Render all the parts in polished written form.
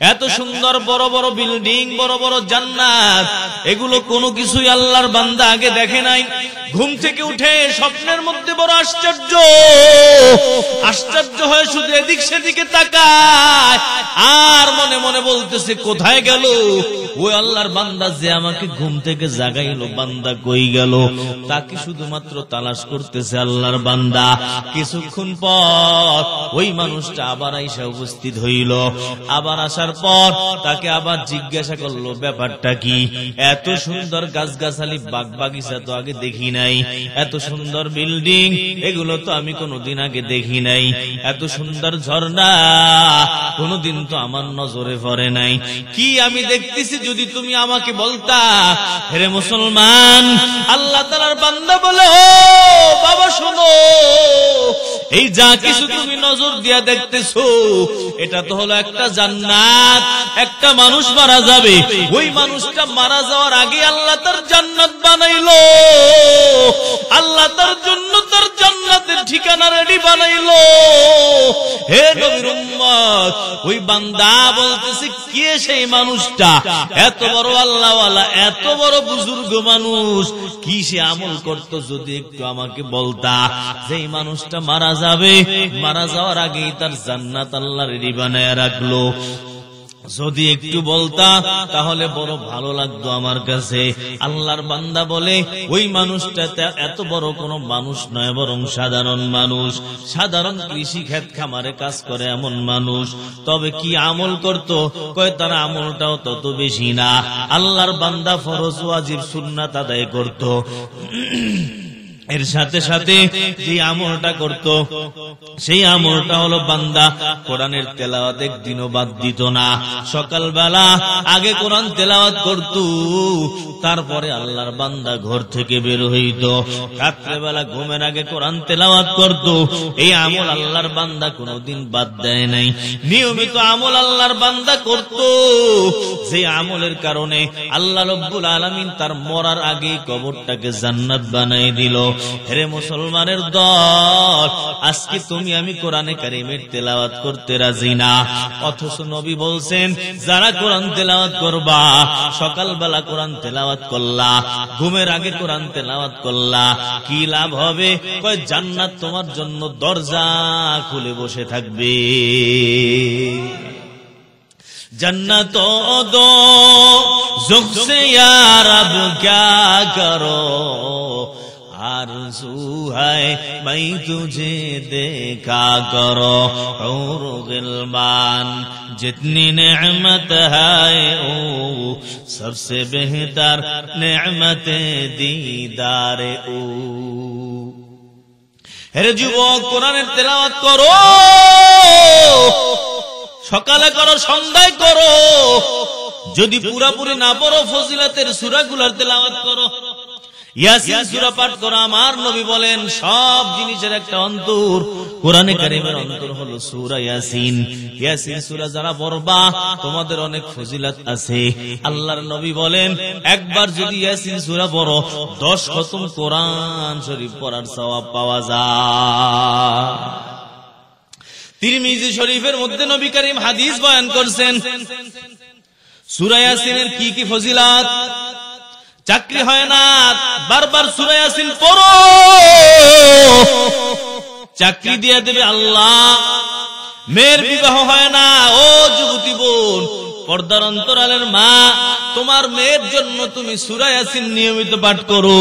এত সুন্দর বড় বড় বিল্ডিং, বড় বড় জান্নাত, এগুলো কোনো কিছুই আল্লাহর বান্দা আগে দেখে নাই। ঘুম থেকে উঠে স্বপ্নের মধ্যে বড় আশ্চর্য হয়ে শুধু এদিক সেদিকে তাকায় আর মনে মনে বলতেছে কোথায় গেল ওই আল্লাহর বান্দা যে আমাকে ঘুম থেকে জাগাইলো, বান্দা কই গেল? তাকে শুধুমাত্র তালাশ করতেছে আল্লাহর বান্দা। কিছুক্ষণ পর ওই মানুষটা আবার আইসা উপস্থিত হইল। আবার আসার পর তাকে আবার জিজ্ঞাসা করলো ব্যাপারটা কি? এত সুন্দর গাছগাছালি, বাগ বাগিচা তো আগে দেখি নাই, এত সুন্দর বিল্ডিং, এগুলো তো আমি কোনোদিন আগে দেখি নাই, এত সুন্দর ঝর্ণা কোনোদিন তো আমার নজরে পড়ে নাই। কি আমি দেখতেছি যদি তুমি আমাকে বলতা। হে মুসলমান, আল্লাহ তাআলার বান্দা বলে, ও বাবা শোনো, এই যা কিছু তুমি নজর দিয়া দেখতেছো এটা তো হলো একটা জান্নাত। একটা মানুষ মারা যাবে, ওই মানুষটা মারা যাওয়ার আগে আল্লাহ তার জান্নাত বানাইলো, আল্লাহ তার জন্য তার জান্নাতের ঠিকানা রেডি বানাইলো। হে নবীর উম্মত, ওই বান্দা বলতেছে কে সেই মানুষটা? এত বড় আল্লাহওয়ালা, এত বড় বুজুর্গ মানুষ, কি সে আমল করতো যদি একটু আমাকে বলতা। যেই মানুষটা মারা যাবে, মারা যাওয়ার আগেই তার জান্নাত আল্লাহ রেডি বানায় রাখলো, যদি একটু বলতা তাহলে বড় ভালো লাগতো আমার কাছে। আল্লাহর বান্দা বলে ওই মানুষটা এত বড় কোনো মানুষ নয়, বরং সাধারণ মানুষ, সাধারণ কৃষি ক্ষেত খামারে কাজ করে এমন মানুষ। তবে কি আমল করত? কয় তার আমলটাও তত বেশি না। আল্লাহর বান্দা ফরজ ওয়াজিব সুন্নাত আদায় করত, এর সাথে সাথে যে আমলটা করত সেই আমলটা হলো বান্দা কোরআনের তেলাওয়াত একদিনও বাদ দিত না। সকালবেলা আগে কোরআন তেলাওয়াত করত, তারপরে আল্লাহর বান্দা ঘর থেকে বের হইত, রাত্রেবেলা ঘুমের আগে কোরআন তেলাওয়াত করত। এই আমল আল্লাহর বান্দা কোনোদিন বাদ দেয় নাই, নিয়মিত আমল আল্লাহর বান্দা করত। যে আমলের কারণে আল্লাহ রাব্বুল আলামিন তার মরার আগেই কবরটাকে জান্নাত বানাই দিল। হে মুসলমানের দল, আজকে তুমি আমি কোরআনে কারীমের তেলাওয়াত করতে রাজি না, অথচ নবী বলছেন যারা কোরআন তেলাওয়াত করবা, সকালবেলা কোরআন তেলাওয়াত করলা, ঘুমের আগে কোরআন তেলাওয়াত করলা, কি লাভ হবে? কয় জান্নাত তোমার জন্য দরজা খুলে বসে থাকবে। जन्नत दो ज़ुख से या रब क्या करो, आरज़ू है मैं तुझे देखा करो। और गिलमान जितनी नेमत है ओ सबसे बेहतर नेमत दीदार ओ। हे যুবক, কোরআনের তেলাওয়াত করো, সকালে করো, সন্ধ্যায় করো, যদি পুরাপুরি না পড়ো ফজিলতের সূরাগুলোর তেলাওয়াত করো, ইয়াসিন সূরা পাঠ করো। আমার নবী বলেন সব জিনিসের একটা অন্তর, কোরআনে কারীমের অন্তর হলো সূরা ইয়াসিন। ইয়াসিন সূরা যারা পড়বা তোমাদের অনেক ফজিলত আছে। আল্লাহর নবী বলেন একবার যদি ইয়াসিন সূরা পড়ো 10 খতম কোরআন শরীফ পড়ার সওয়াব পাওয়া যায়। তিরমিজি শরীফের মধ্যে নবী করিম হাদিস বয়ান করছেন সূরা ইয়াসিনের কি কি ফজিলত। চাকরি হয় না, বারবার সূরা ইয়াসিন পড়ো, চাকরি দিয়ে দেবে আল্লাহ। মেয়ের বিবাহ হয় না, ও যুবতী বোন, পর্দার অন্তরালের মা, তোমার মেয়ের জন্য তুমি সূরা ইয়াসিন নিয়মিত পাঠ করো,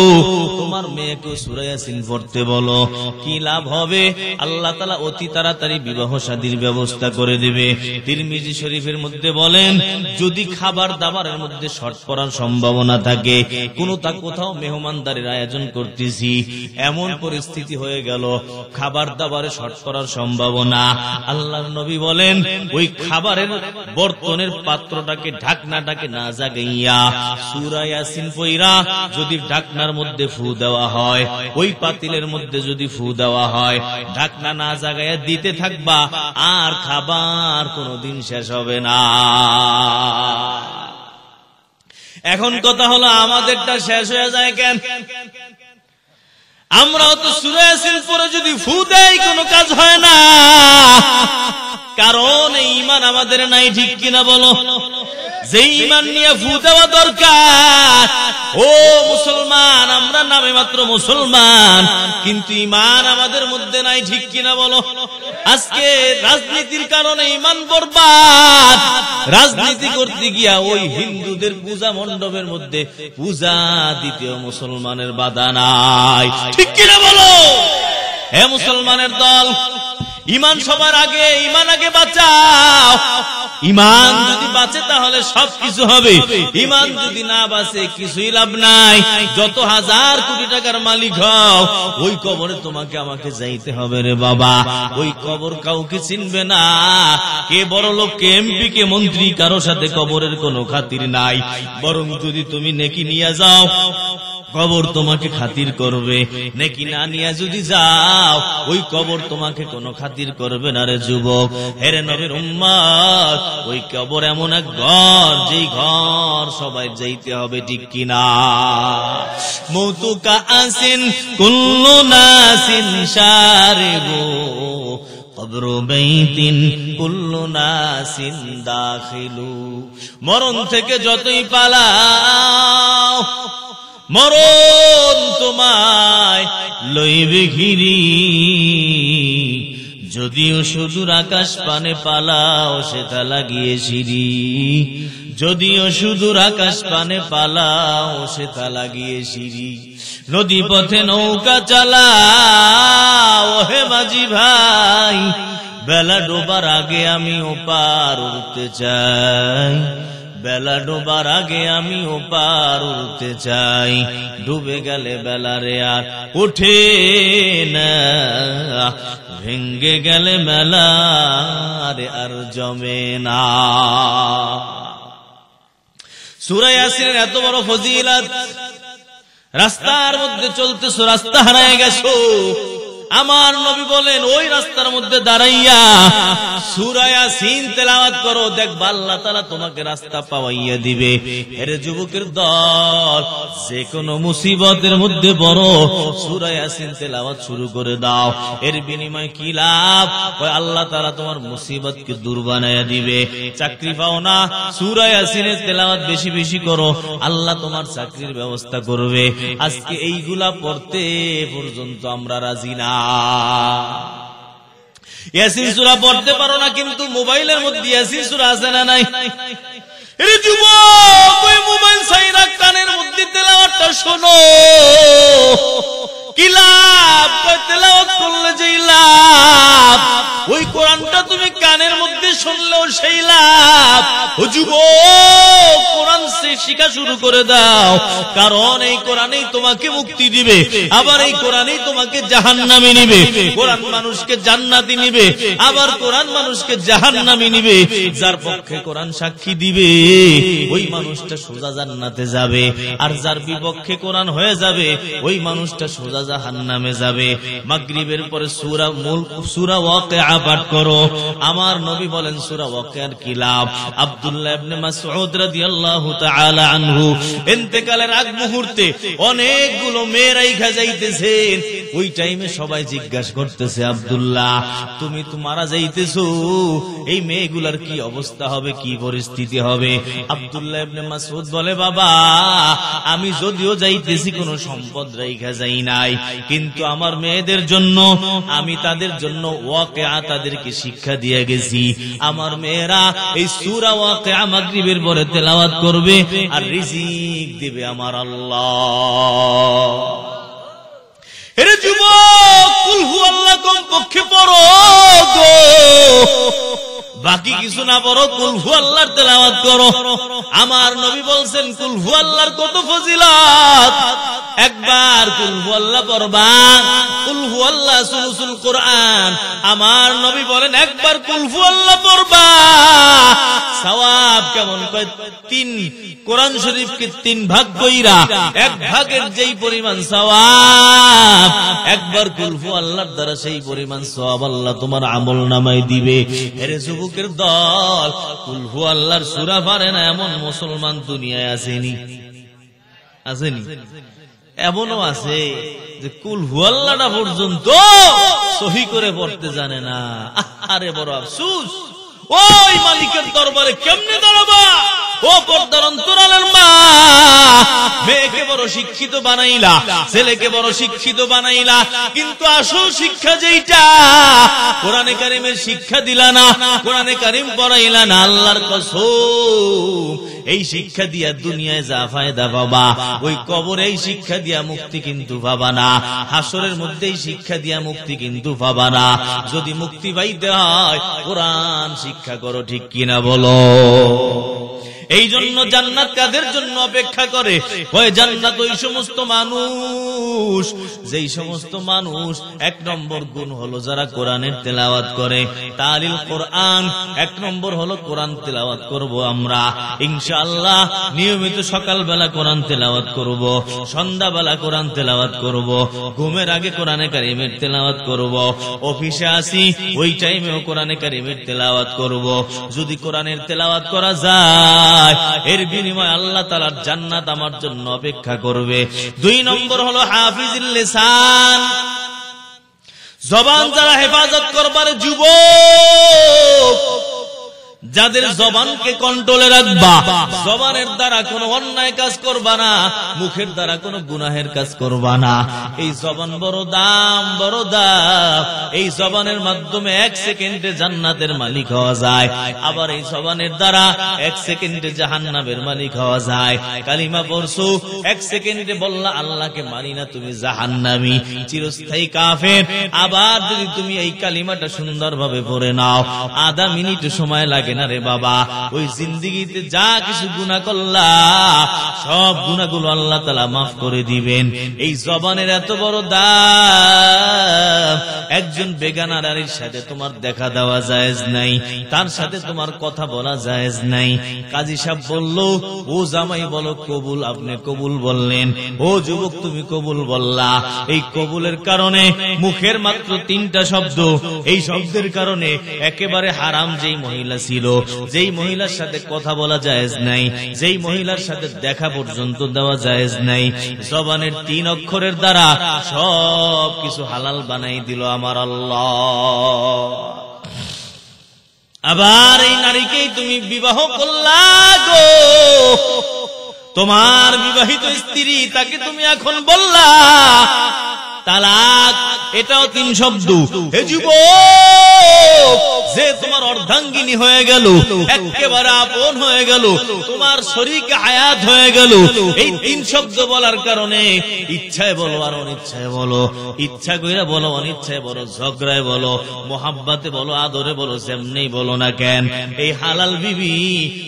তোমার মেয়েকে সূরা ইয়াসিন পড়তে বলো। কি লাভ হবে? আল্লাহ তাআলা অতি তাড়াতাড়ি বিবাহ শাদীর ব্যবস্থা করে দিবে। তিরমিজি শরীফের মধ্যে বলেন যদি খাবার দাবারের মধ্যে শর্ট পড়ার সম্ভাবনা থাকে, কোথাও মেহমানদারির আয়োজন করতেছি, এমন পরিস্থিতি হয়ে গেল খাবার দাবারে শর্ট করার সম্ভাবনা, আল্লাহর নবী বলেন ওই খাবারের বর্তনের পাত্রটাকে, ঢাকনাটাকে না জাগাইয়া সূরা ইয়াসিন পড়া যদি ঢাকনার মধ্যে ফু দেওয়া হয়, ওই পাতিলের মধ্যে যদি ফু দেওয়া হয়, ঢাকনা না জাগাইয়া দিতে থাকবা, আর খাবার কোনোদিন শেষ হবে না। এখন কথা হলো আমাদেরটা শেষ হয়ে যায় কেন? আমরাও তো সূরা ইয়াসিন পড়ে যদি ফু দেই কোনো কাজ হয় না। কারণ এই ঈমান আমাদের নাই, ঠিক কিনা বলো? যে ঈমান নিয়ে ফু দেওয়া দরকার। ও মুসলমান, আমরা নামে মাত্র মুসলমান, কিন্তু ঈমান আমাদের মধ্যে নাই, ঠিক কিনা বলো? আজকে রাজনীতির কারণে ঈমান বরবাদ। রাজনীতি করতে গিয়া ওই হিন্দুদের পূজা মণ্ডপের মধ্যে পূজা দ্বিতীয় মুসলমানের বাধা নাই, ঠিক কিনা বলো? হে মুসলমানের দল, ঈমান সবার আগে, ঈমান আগে বাঁচাও। ঈমান যদি বাঁচে তাহলে সবকিছু হবে, ঈমান যদি না বাঁচে কিছুই লাভ নাই। যত হাজার কোটি টাকার মালিক হও, ওই কবরে তোমাকে আমাকে যাইতে হবে রে বাবা। ওই কবর কাউকে চিনবে না, কে বড় লোক, কে এমপি, কে মন্ত্রী, কারো সাথে কবরের কোনো খাতির নাই। বরং যদি তুমি নেকি নিয়ে যাও, কবর তোমাকে খাতির করবে। নেকি না নিয়ে যদি যাও, ওই কবর তোমাকে কোনো খাতির করবে না রে যুবক। হেরে নবীর উম্মত, ওই কবর এমন এক ঘর, যেই ঘর সবাই যাইতে হবে, ঠিক কিনা? মৌতুকা আসিন কুল্লু নাসিন শারিবু, কবর বাইতিন কুল্লু নাসিন দাখিলু। মরণ থেকে যতই পালাও, মরণ তোমায় লইবে ঘিরি। যদিও সুদূর আকাশ পানে পালাও, সেটা লাগিয়ে সিঁড়ি। যদিও সুদূর আকাশ পানে পালাও, সেটা লাগিয়ে সিঁড়ি। নদী পথে নৌকা চালাও, হে মাঝি ভাই, বেলা ডোবার আগে আমি ওপার উঠতে চাই। বেলা ডোবার আগে আমি ওপার উঠতে চাই। ডুবে গেলে বেলা রে আর ওঠে না, ভেঙ্গে গেলে মেলা রে আর জমে না। সূরা ইয়াসিনের এত বড় ফজিলত। রাস্তার মধ্যে চলতেছো, রাস্তা হারায় গেছো, আমার নবী বলেন ওই রাস্তার মধ্যে দাঁড়াইয়া সূরা ইয়াসিন তেলাওয়াত করো, দেখবা আল্লাহ তাআলা তোমাকে রাস্তা পাওয়াইয়া দিবে। এর যুবকের দল, যে কোনো মুসিবতের মধ্যে বড় সূরা ইয়াসিন তেলাওয়াত শুরু করে দাও। এর বিনিময়ে কি লাভ? ওই আল্লাহ তাআলা তোমার মুসিবতকে দূর বানায়া দিবে। চাকরি পাও না, সূরা ইয়াসিনের তেলাওয়াত বেশি বেশি করো, আল্লাহ তোমার চাকরির ব্যবস্থা করবে। আজকে এইগুলা পড়তে পর্যন্ত আমরা রাজি না। ইয়াসিন সূরা পড়তে পারো না, কিন্তু মোবাইলের মধ্যে ইয়াসিন সূরা আছে না নাই? এর যুবক, ওই মোবাইল ছাইরা কানের মধ্যে তেলাওয়াতটা শোনো। কি লাভ? তেলাওয়াত করলে যেই লাভ, ওই কোরআনটা তুমি কানের মধ্যে শুনলেও সেই লাভ। ও যুবক, কোরআন শিক্ষা শুরু করে দাও, কারণ এই কোরআনেই তোমাকে মুক্তি দিবে, আবার এই কোরআনেই তোমাকে জাহান্নামে নিবে। কোরআন মানুষকে জান্নাতি নিবে, আবার কোরআন মানুষকে জাহান্নামে নিবে। যার পক্ষে কোরআন সাক্ষী দিবে, ওই মানুষটা সোজা জান্নাতে যাবে, আর যার বিপক্ষে কোরআন হয়ে যাবে, ওই মানুষটা সোজা জাহান্নামে যাবে। মাগরিবের পরে সূরা ওয়াকিয়া পাঠ করো। আমার নবী বলেন সূরা ওয়াকিয়ার কি লাভ? আব্দুল্লাহ ইবনে মাসউদ রাদিয়াল্লাহু তাআলা আনহু ইন্তেকালের আগ মুহূর্তে অনেকগুলো মেয়ে রাইখা যাইতেছেন। ওই টাইমে সবাই জিজ্ঞাসা করতেছে, আব্দুল্লাহ তুমি তো মারা যাইতেছো, এই মেয়েগুলার কি অবস্থা হবে, কি পরিস্থিতি হবে? আব্দুল্লাহ ইবনে মাসউদ বলে, বাবা আমি যদিও যাইতেছি কোনো সম্পদ রাইখা যাই নাই, কিন্তু আমার মেয়েদের জন্য আমি তাদের জন্য ওয়াকিয়া, তাদেরকে শিক্ষা দিয়ে গেছি। আমার মেয়েরা এই সূরা ওয়াকিয়া মাগরিবের পরে তেলাওয়াত করবে, আর রিজিক দিবে আমার আল্লাহ। এরে যুবক, কুল হু আল্লাহ কমপক্ষে পড়ো গো, বাকি কিছু না পড়ো, কুল হু আল্লাহর তেলাওয়াত করো। আমার নবী বলছেন কুল হু আল্লাহর কত ফজিলত। একবার কুল হু আল্লাহ পড়বা, কুল হু আল্লাহ সুলুসুল কোরআন। আমার নবী বলেন একবার কুল হু আল্লাহ পড়বা, সওয়াব কেমন? কয় 3 কোরআন শরীফকে 3 ভাগ কইরা 1 ভাগের যেই পরিমাণ সওয়াব, একবার কুল হু আল্লাহর দ্বারা সেই পরিমাণ সওয়াব আল্লাহ তোমার আমলনামায় দিবে। এর যুবকের দল, কুল হু আল্লাহর সূরা পারে না এমন মুসলমান দুনিয়ায় আসেনি, আসেনি? এমনও আছে যে কুল হুয়াল্লাহটা পর্যন্ত সহি করে পড়তে জানে না। আরে বড় আফসোস, ওই মালিকের দরবারে কেমনে দাঁড়াবা? ও পর্দার অন্তরালের মা, মেয়েকে বড় শিক্ষিত বানাইলা, ছেলেকে বড় শিক্ষিত বানাইলা, কিন্তু আসল শিক্ষা যেইটা কোরআনে কারিমের শিক্ষা দিলা না, কোরআনে কারিম পড়াইলা না। আল্লাহর কসম, এই শিক্ষা দিয়া দুনিয়ায় যা ফায়দা পাবা, ওই কবরে এই শিক্ষা দিয়া মুক্তি কিন্তু পাবা না, হাসরের মধ্যে এই শিক্ষা দিয়া মুক্তি কিন্তু পাবা না। যদি মুক্তি পাইতে হয় কোরআন শিক্ষা করো, ঠিক কিনা বলো? এই জন্য জান্নাত কাদের জন্য অপেক্ষা করে? ওই জান্নাত ওই সমস্ত মানুষ, যেই সমস্ত মানুষ এক নম্বর গুণ হলো যারা কোরআনের তেলাওয়াত করে, তালিল কোরআন। এক নম্বর হলো কোরআন তেলাওয়াত করব আমরা ইনশাআল্লাহ। নিয়মিত সকালবেলা কোরআন তেলাওয়াত করব, সন্ধ্যাবেলা কোরআন তেলাওয়াত করব, ঘুমের আগে কোরআনে কারিমের তেলাওয়াত করব, অফিসে আসি ওই টাইমেও কোরআনে কারিমের তেলাওয়াত করব। যদি কোরআনের তেলাওয়াত করা যায়, এর বিনিময়ে আল্লাহ তাআলার জান্নাত আমার জন্য অপেক্ষা করবে। 2 নম্বর হলো হাফিজুল লিসান, জবান যারা হেফাজত করবার যুবক, যাদের জবানকে কন্ট্রোলে রাখবা, জবানের দ্বারা কোনো অন্যায় কাজ করবা না, মুখের দ্বারা কোনো গুনাহের কাজ করবা না। এই জবান বড় দাম, বড় দাম। এই জবানের মাধ্যমে 1 সেকেন্ডে জান্নাতের মালিক হওয়া যায়, আবার এই জবানের দ্বারা 1 সেকেন্ডে জাহান্নামের মালিক হওয়া যায়। কালিমা পড়ছো, 1 সেকেন্ডে বললা আল্লাহকে মানি না, তুমি জাহান্নামী, চিরস্থায়ী কাফের। আবার যদি তুমি এই কালিমাটা সুন্দরভাবে পড়ে নাও, আধা মিনিট সময় লাগে না রে বাবা। ওই জিন্দেগিতে যা কিছু গুনাহ করলা, সব গুনাহগুলো আল্লাহ তাআলা মাফ করে দিবেন। এই জবানের এত বড় দাম। একজন বেগানা নারীর সাথে তোমার দেখা দেওয়া জায়েজ নাই, তার সাথে তোমার কথা বলা জায়েজ নাই। কাজী সাহেব বলল, ও জামাই বলো কবুল, আপনি কবুল বললেন। ও যুবক তুমি কবুল বললা। এই কবুলের কারণে মুখের মাত্র 3টা শব্দ, এই শব্দের কারণে একেবারে হারাম যেই মহিলা ছিল, যেই মহিলার সাথে কথা বলা জায়েজ নাই, যেই মহিলার সাথে দেখা পর্যন্ত দেওয়া জায়েজ নাই, জবানের 3 অক্ষরের দ্বারা সব কিছু হালাল বানাই দিল আমার আল্লাহ। আবার এই নারীকেই তুমি বিবাহ করলা গো, তোমার বিবাহিত স্ত্রী, তাকে তুমি এখন বললা তালাক, এটাও 3 শব্দ। হে যুবক, যে তোমার অর্ধাঙ্গিনী হয়ে গেল, একেবারে আপন হয়ে গেল, তোমার শরীকে হায়াত হয়ে গেল, এই 3 শব্দ বলার কারণে ইচ্ছায় বলো আর অনিচ্ছায় বলো, ইচ্ছা কইরা বলো, অনিচ্ছায় বলো, ঝগড়ায় বলো, মোহাব্বতে বলো, আদরে বলো, যেমনি বলো না কেন, এই হালাল বিবি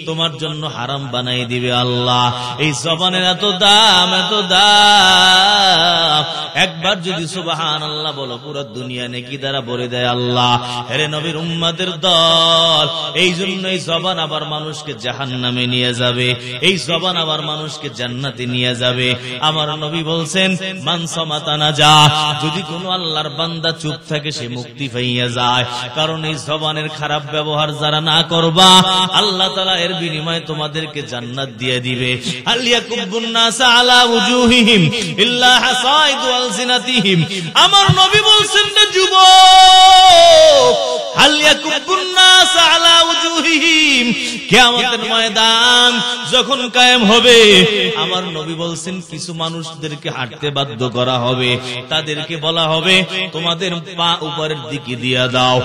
তোমার জন্য হারাম বানাই দিবে আল্লাহ। এই জবানের এত দাম, এত দাম। একবার যদি সুবহানাল্লাহ বলো, পুরো দুনিয়া নেকি দ্বারা ভরে দেয় আল্লাহ। হে নবীর উম্মতের দল, এই জন্য এই জবান আবার মানুষকে জাহান্নামে নিয়ে যাবে, এই জবান আবার মানুষকে জান্নাতে নিয়ে যাবে। আমার নবী বলছেন, মান সামাতা নাজা, যদি কোনো আল্লাহর বান্দা চুপ থাকে সে মুক্তি পাইয়া যায়। কারণ এই জবানের খারাপ ব্যবহার যারা না করবা, আল্লাহ তাআলা এর বিনিময়ে তোমাদেরকে জান্নাত দিয়ে দিবে। আলিয়াকুবুন নাস আলা উজুহিহিম ইল্লা হাসাইদু আলসিনাতিহিম। আমার নবী বলছেন না যুবক, আলিয়াকুবুন নাস আলা উজুহিহিম, কিয়ামতের ময়দান যখন কায়েম হবে, আমার নবী বলছেন কিছু মানুষদেরকে হাঁটতে বাধ্য করা হবে, তাদেরকে বলা হবে তোমাদের পা উপরের দিকে দিয়ে দাও,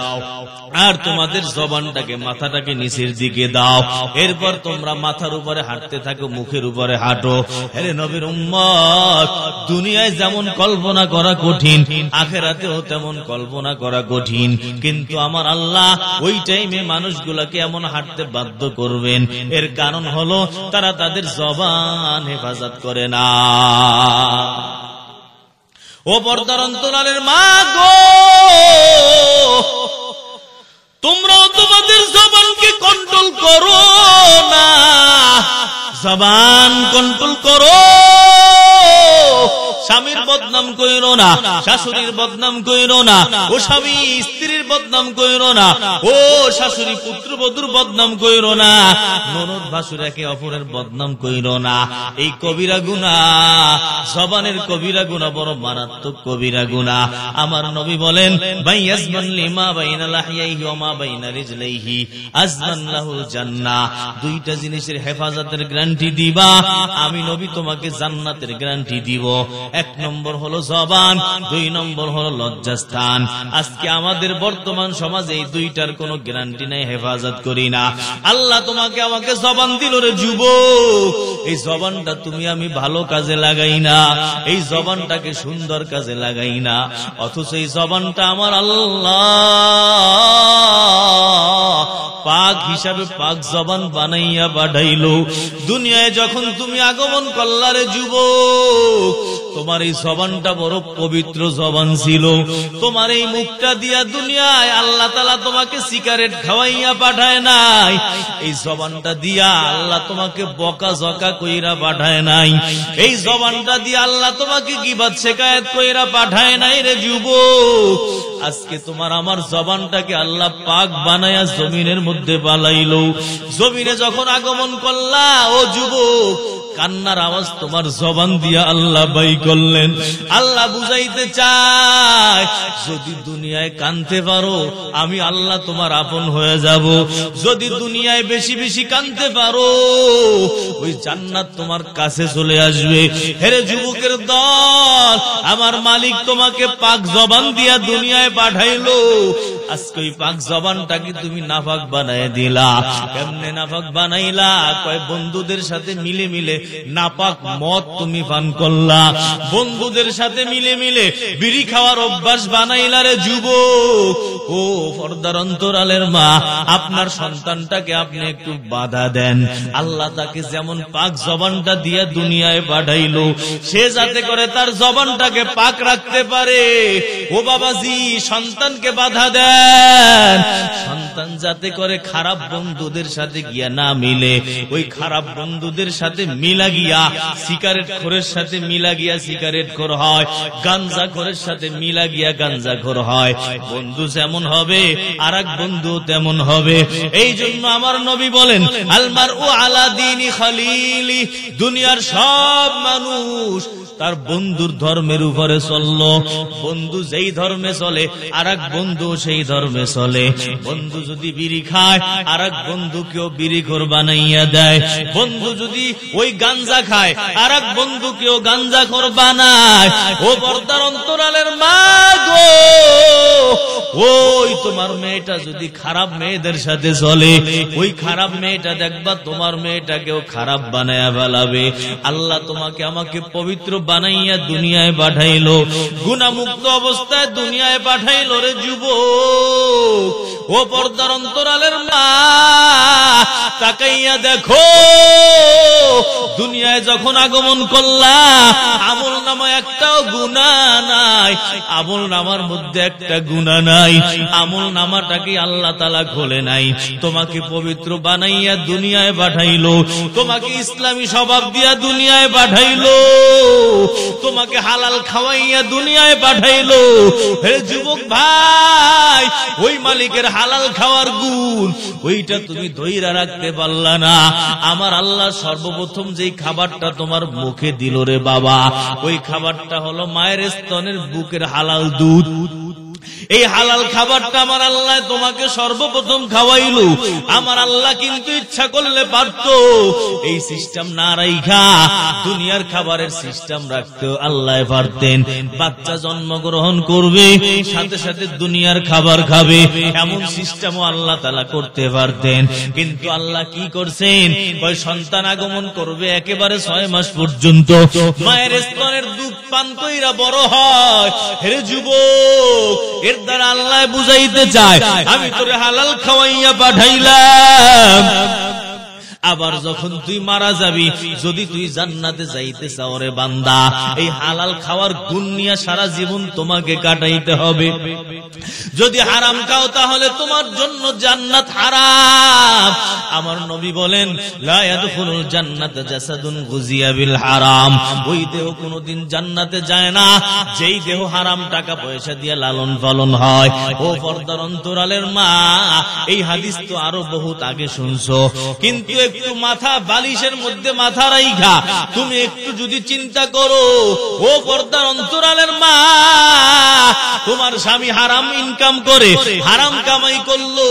আর তোমাদের জবানটাকে, মাথাটাকে নিচের দিকে দাও, এরপর তোমরা মাথার উপরে হাঁটতে থাকো, মুখের উপরে হাঁটো। হে নবীর উম্মত, দুনিয়ায় যেমন কল্পনা করা কঠিন, আখিরাতেও তেমন কল্পনা করা কঠিন। কিন্তু আমার আল্লাহ ওই টাইমে মানুষগুলোকে এমন হাঁটতে বাধ্য করবেন, এর কারণ হলো তারা তাদের জবান হেফাজত করে না। ও পর্দার অন্তরালের মা গো, তোমরাও তোমাদের জবানকে কন্ট্রোল করো না, জবান কন্ট্রোল করো। স্বামীর বদনাম কইরো না, শাশুড়ির বদনাম কইরো না, ও স্বামী স্ত্রীর বদনাম কইরো না, ও শাশুড়ি পুত্রবধূর বদনাম কইরো না, ননদ ভাসুর একে অপরের বদনাম কইরো না। এই কবিরা গুনাহ, জবানের কবিরা গুনাহ বড় মারাত্মক কবিরা গুনাহ। আমার নবী বলেন, বাইয়াজমান লিমা বাইনা লাহিয়াইহি ওয়া মা বাইনা রিজলাইহি আজমান লাহুল জান্নাহ। দুইটা জিনিসের হেফাজতের গ্যারান্টি দিবা, আমি নবী তোমাকে জান্নাতের গ্যারান্টি দিব। এক নম্বর হলো জবান, দুই নম্বর হলো লজ্জাস্থান। আজকে আমাদের বর্তমান সমাজে এই দুইটার কোনো গ্যারান্টি নাই, হেফাজত করি না। আল্লাহ তোমাকে আমাকে জবান দিল রে যুবক, এই জবানটা তুমি আমি ভালো কাজে লাগাই না, এই জবানটাকে সুন্দর কাজে লাগাই না, অথচ এই জবানটা আমার আল্লাহ পাক হিসাবে পাক জবান বানাইয়া পাঠাইলো। দুনিয়ায় যখন তুমি আগমন করলারে যুবক, তোমার এই জবানটা বড় পবিত্র জবান ছিল। তোমার এই মুখটা দিয়া দুনিয়ায় আল্লাহ তাআলা তোমাকে সিগারেট খাওয়াইয়া পাঠায় নাই, এই জবানটা দিয়া আল্লাহ তোমাকে বকা জকা কইরা পাঠায় নাই, এই জবানটা দিয়া আল্লাহ তোমাকে গীবত শিকায়েত কইরা পাঠায় নাই রে যুবক। আজকে তোমার আমার জবানটাকে আল্লাহ পাক বানায়া জমিনের মধ্যে পালাইলো। জমিনে যখন আগমন করলা ও যুবক, কান্নার আওয়াজ তোমার জবান দিয়া আল্লাহ বাই করলেন। আল্লাহ বুঝাইতে চায়, যদি দুনিয়ায় কানতে পারো আমি আল্লাহ তোমার আপন হয়ে যাব, যদি দুনিয়ায় বেশি বেশি কানতে পারো ওই জান্নাত তোমার কাছে চলে আসবে। হেরে যুবকের দল, আমার মালিক তোমাকে পাক জবান দিয়া দুনিয়ায় পাঠাইলো, আজকে ওই পাক জবানটাকে তুমি নাপাক বানায় দিলা। কেমনে নাপাক বানাইলা? কয় বন্ধুদের সাথে মিলে মিলে নাপাক মদ তুমি পান করলা, বন্ধুদের সাথে মিলে মিলে বিড়ি খাওয়ার অভ্যাস বানাইলা রে যুবক। ও পর্দার অন্তরালের মা, আপনার সন্তানটাকে আপনি একটু বাধা দেন। আল্লাহ তাকে যেমন পাক জবানটা দিয়া দুনিয়ায় পাঠাইলো, সে যাতে করে তার জবানটাকে পাক রাখতে পারে। ও বাবাজি, সন্তানকে বাধা দেন, সন্তান যাতে করে খারাপ বন্ধুদের সাথে গিয়া না মিলে, ওই খারাপ বন্ধুদের সাথে মিলা গিয়া সিগারেট খোরের সাথে মিলা গিয়া সিগারেট খোর হয়, গাঞ্জা খোরের সাথে মিলা গিয়া গাঞ্জা খোর হয়। বন্ধু যেমন হবে আর এক বন্ধু তেমন হবে। এই জন্য আমার নবী বলেন, আলমারউ আলা দীনি খালিলি, দুনিয়ার সব মানুষ তার বন্ধুর ধর্মের উপরে চলল। বন্ধু যেই ধর্মে চলে আর এক বন্ধু সেই ধর্মে চলে। বন্ধু যদি বিড়ি খায় আর এক বন্ধুকেও বিড়িখোর বানাইয়া দেয়, বন্ধু যদি ওই গাঞ্জা খায় আর এক বন্ধুকেও গাঞ্জাখোর বানায়। ও পর্দার অন্তরালের মা গো, ওই তোমার মেয়েটা যদি খারাপ মেয়েদের সাথে চলে, ওই খারাপ মেয়েটা দেখবা তোমার মেয়েটাকেও খারাপ বানায়া ফেলাবে। আল্লাহ তোমাকে আমাকে পবিত্র বানাইয়া দুনিয়ায় পাঠাইলো, গুনাহমুক্ত অবস্থায় দুনিয়ায় পাঠাইলো রে যুবক। ও পর্দার অন্তরালের মা, তাকাইয়া দেখো, দুনিয়ায় যখন আগমন করলা আমল নামা একটাও গুনাহ নাই, আমল নামার মধ্যে একটা গুনাহ নাই, আমল নামাটাকে আল্লাহ তাআলা খোলে নাই। তোমাকে পবিত্র বানাইয়া দুনিয়ায় পাঠাইলো, তোমাকে ইসলামী স্বভাব দিয়া দুনিয়ায় পাঠাইলো, তোমাকে হালাল খাওয়াইয়া দুনিয়ায় পাঠাইলো। হে যুবক ভাই, ওই মালিকের হালাল খাওয়ার গুণ ওইটা তুমি ধইরা রাখতে পারলা না। আমার আল্লাহ সর্বপ্রথম যেই খাবারটা তোমার মুখে দিল রে বাবা, ওই খাবারটা হলো মায়ের স্তনের বুকের হালাল দুধ। এই হালাল খাবারটা আমার আল্লাহ তোমাকে সর্বপ্রথম খাওয়াইলো। আমার আল্লাহ কিন্তু ইচ্ছা করলে পারতো এই সিস্টেম না রাইখা দুনিয়ার খাবারের সিস্টেম রাখতে আল্লাহ পারতেন। বাচ্চা জন্মগ্রহণ করবে সাথে সাথে দুনিয়ার খাবার খাবে, এমন সিস্টেমও আল্লাহ তাআলা করতে পারতেন। কিন্তু আল্লাহ কি করছেন, ওই সন্তান আগমন করবে একেবারে 6 মাস পর্যন্ত মায়ের স্তনের দুধ পান কইরা বড় হয়। হে যুবক, এর দ্বারা আল্লাহ বুঝাইতে চায়, আমি তোরে হালাল খাওয়াইয়া পাঠাইলাম, আবার যখন তুই মারা যাবি, যদি তুই জান্নাতে যাইতে চাও রে বান্দা, এই হালাল খাওয়ার গুণ নিয়ে সারা জীবন তোমাকে কাটাইতে হবে। যদি হারাম খাও তাহলে তোমার জন্য জান্নাত হারাম। আমার নবী বলেন, লা ইয়াদখুলুল জান্নাতা জাসাদুন গুজিয়া বিল হারাম। ওই দেহ কোনদিন জান্নাতে যায় না যেই দেহ হারাম টাকা পয়সা দিয়ে লালন পালন হয়। ও পর্দার অন্তরালের মা, এই হাদিস তো আরো বহুত আগে শুনছো, কিন্তু একটু মাথা বালিশের মধ্যে মাথা রাইখা তুমি একটু যদি চিন্তা করো, ও পর্দার অন্তরালের মা, তোমার স্বামী হারাম ইনকাম করে, হারাম কামাই করলো,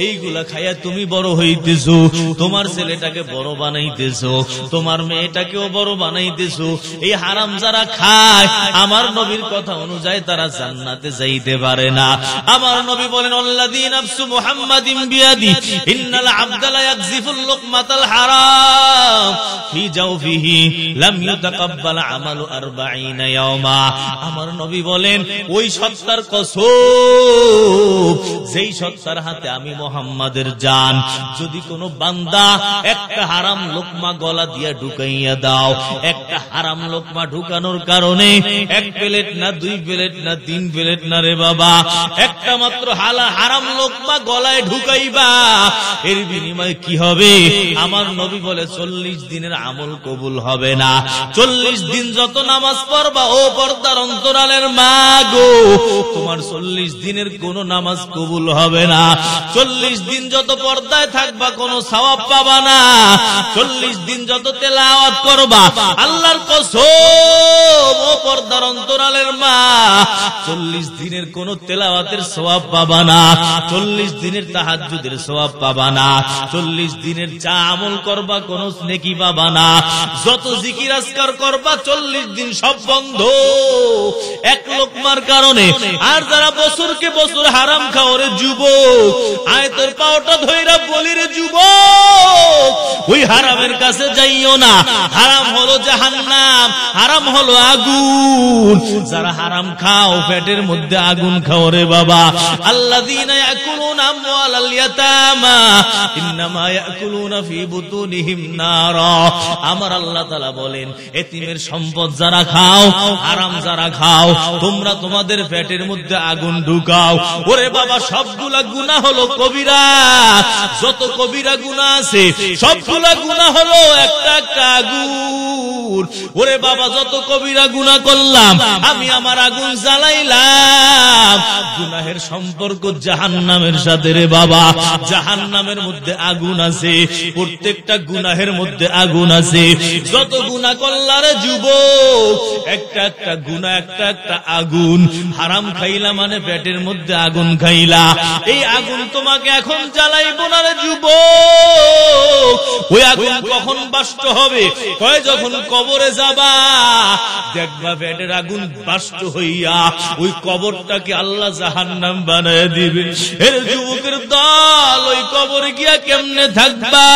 এইগুলা খাইয়া তুমি বড় হইতেছো, তোমার ছেলেটাকে বড় বানাইতেছো, তোমার মেয়েটাকেও বড় বানাইতেছো। এই হারাম যারা খায়, আমার নবীর কথা অনুযায়ী তারা জান্নাতে যাইতে পারে না। আমার নবী বলেন, আল্লাযী নাফসু মুহাম্মাদিন বিয়াদি ইন্নাল আবদা লা ইয়াকযিফুল লুকমাতাল হারাম ফি জাওফিহি লাম ইউতাকাব্বাল আমালু 40 ইয়াওমা। আমার নবী বলেন, ওই সত্তার কসম, যেই সত্তার হাতে আমি মুহাম্মাদের জান, যদি কোন বান্দা একটা হারাম লোকমা গলা দিয়া ঢুকাইয়া দাও, একটা হারাম লোকমা ঢুকানোর কারণে এক প্লেট না, দুই প্লেট না, তিন প্লেট না রে বাবা, একটা মাত্র হারাম লোকমা গলায় ঢুকাইবা, এর বিনিময়ে কি হবে? আমার নবী বলে 40 দিনের আমল কবুল হবে না। 40 দিন যত নামাজ পড়বা, ও পর্দার অন্তরালের মা গো, তোমার 40 দিনের কোন নামাজ কবুল হবে না। 40 দিন যত পর্দায় থাকবা, কোন সওয়াব পাবা না। 40 দিন যত তেলাওয়াত করবা, আল্লাহর কসম, ও পর্দার অন্তরালের মা, 40 দিনের কোন তেলাওয়াতের সওয়াব পাবা না। 40 দিনের তাহাজ্জুদের সওয়াব পাবা না। 40 দিনের যা আমল করবা, কোন নেকি পাবা না। যত জিকির আজকার করবা, 40 দিন সব বন্ধ, এক লোকমার কারণে। আর যারা বছরকে বছর হারাম খাও রে যুবক, আয় তোর পাওটা ধইরা বলি রে যুবক, ওই হারামের কাছে যাইও না। হারাম হলো জাহান্নাম, হারাম হলো আগুন। যারা হারাম খাও, পেটের মধ্যে আগুন খাও রে বাবা। আল্লাযীনা ইয়াকুলুনা আমওয়ালাল ইয়াতামা ইন্নামা ইয়াকুলুনা ফি বুতুনিহিম নারা। আমার আল্লাহ তাআলা বলেন, এতিমের সম্পদ যারা খাও, হারাম যারা খাও, তোমরা তোমাদের পেটের মধ্যে আগুন ঢুকাও। ওরে বাবা, সবগুলা গুনাহ হলো কবিরা। যত কবিরা গুনাহ আছে, সবগুলা গুনাহ হলো একটা একটা আগুন। ওরে বাবা, যত কবিরা গুনাহ করলাম, আমি আমার আগুন জ্বালাইলাম। গুনাহের সম্পর্ক জাহান্নামের সাথে রে বাবা। জাহান্নামের মধ্যে আগুন আছে, প্রত্যেকটা গুনাহের মধ্যে আগুন আছে। যত গুনাহ করলা রে যুবক, একটা একটা গুনাহ, একটা একটা আগুন। হারাম খাইলা মানে পেটের মধ্যে আগুন খাইলা। এই আগুন তোমাকে এখন জ্বালাইবো না রে যুবক। ওই আগুন কখন বাষ্ট হবে? কয় যখন কবরে যাবা, দেখবা পেটের আগুন বাষ্ট হইয়া ওই কবরটাকে আল্লাহ জাহান্নাম বানায় দিবে। এর যুবকের দল, ওই কবরে গিয়া কেমনে থাকবা?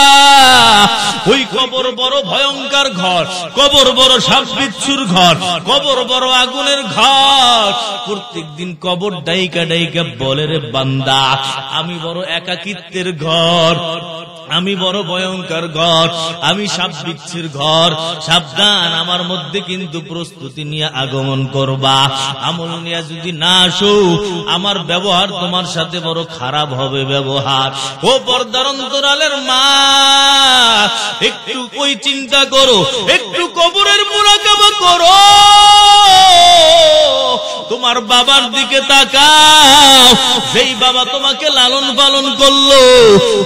ওই কবর বড় ভয়ঙ্কর ঘর, কবর বড় সাপ বিচ্ছুর ঘর, কবর বড় আগুনের ঘর। প্রত্যেক দিন কবর ডাইকা ডাইকা বলে রে বান্দা, আমি বড় একাকিত্বের ঘর, আমি বড় ভয়ঙ্কর ঘর, আমি সাপ বিচ্ছুর ঘর। সাবধান, আমার মধ্যে কিন্তু প্রস্তুতি নিয়ে আগমন করবা। আমল নিয়ে যদি না আসো, আমার ব্যবহার তোমার সাথে বড় খারাপ হবে ব্যবহার। ও পর্দার অন্তরালের মা, একটু কই চিন্তা করো, একটু কবরের মুরাকাবা করো। তোমার বাবার দিকে তাকাও, যেই বাবা তোমাকে লালন পালন করলো,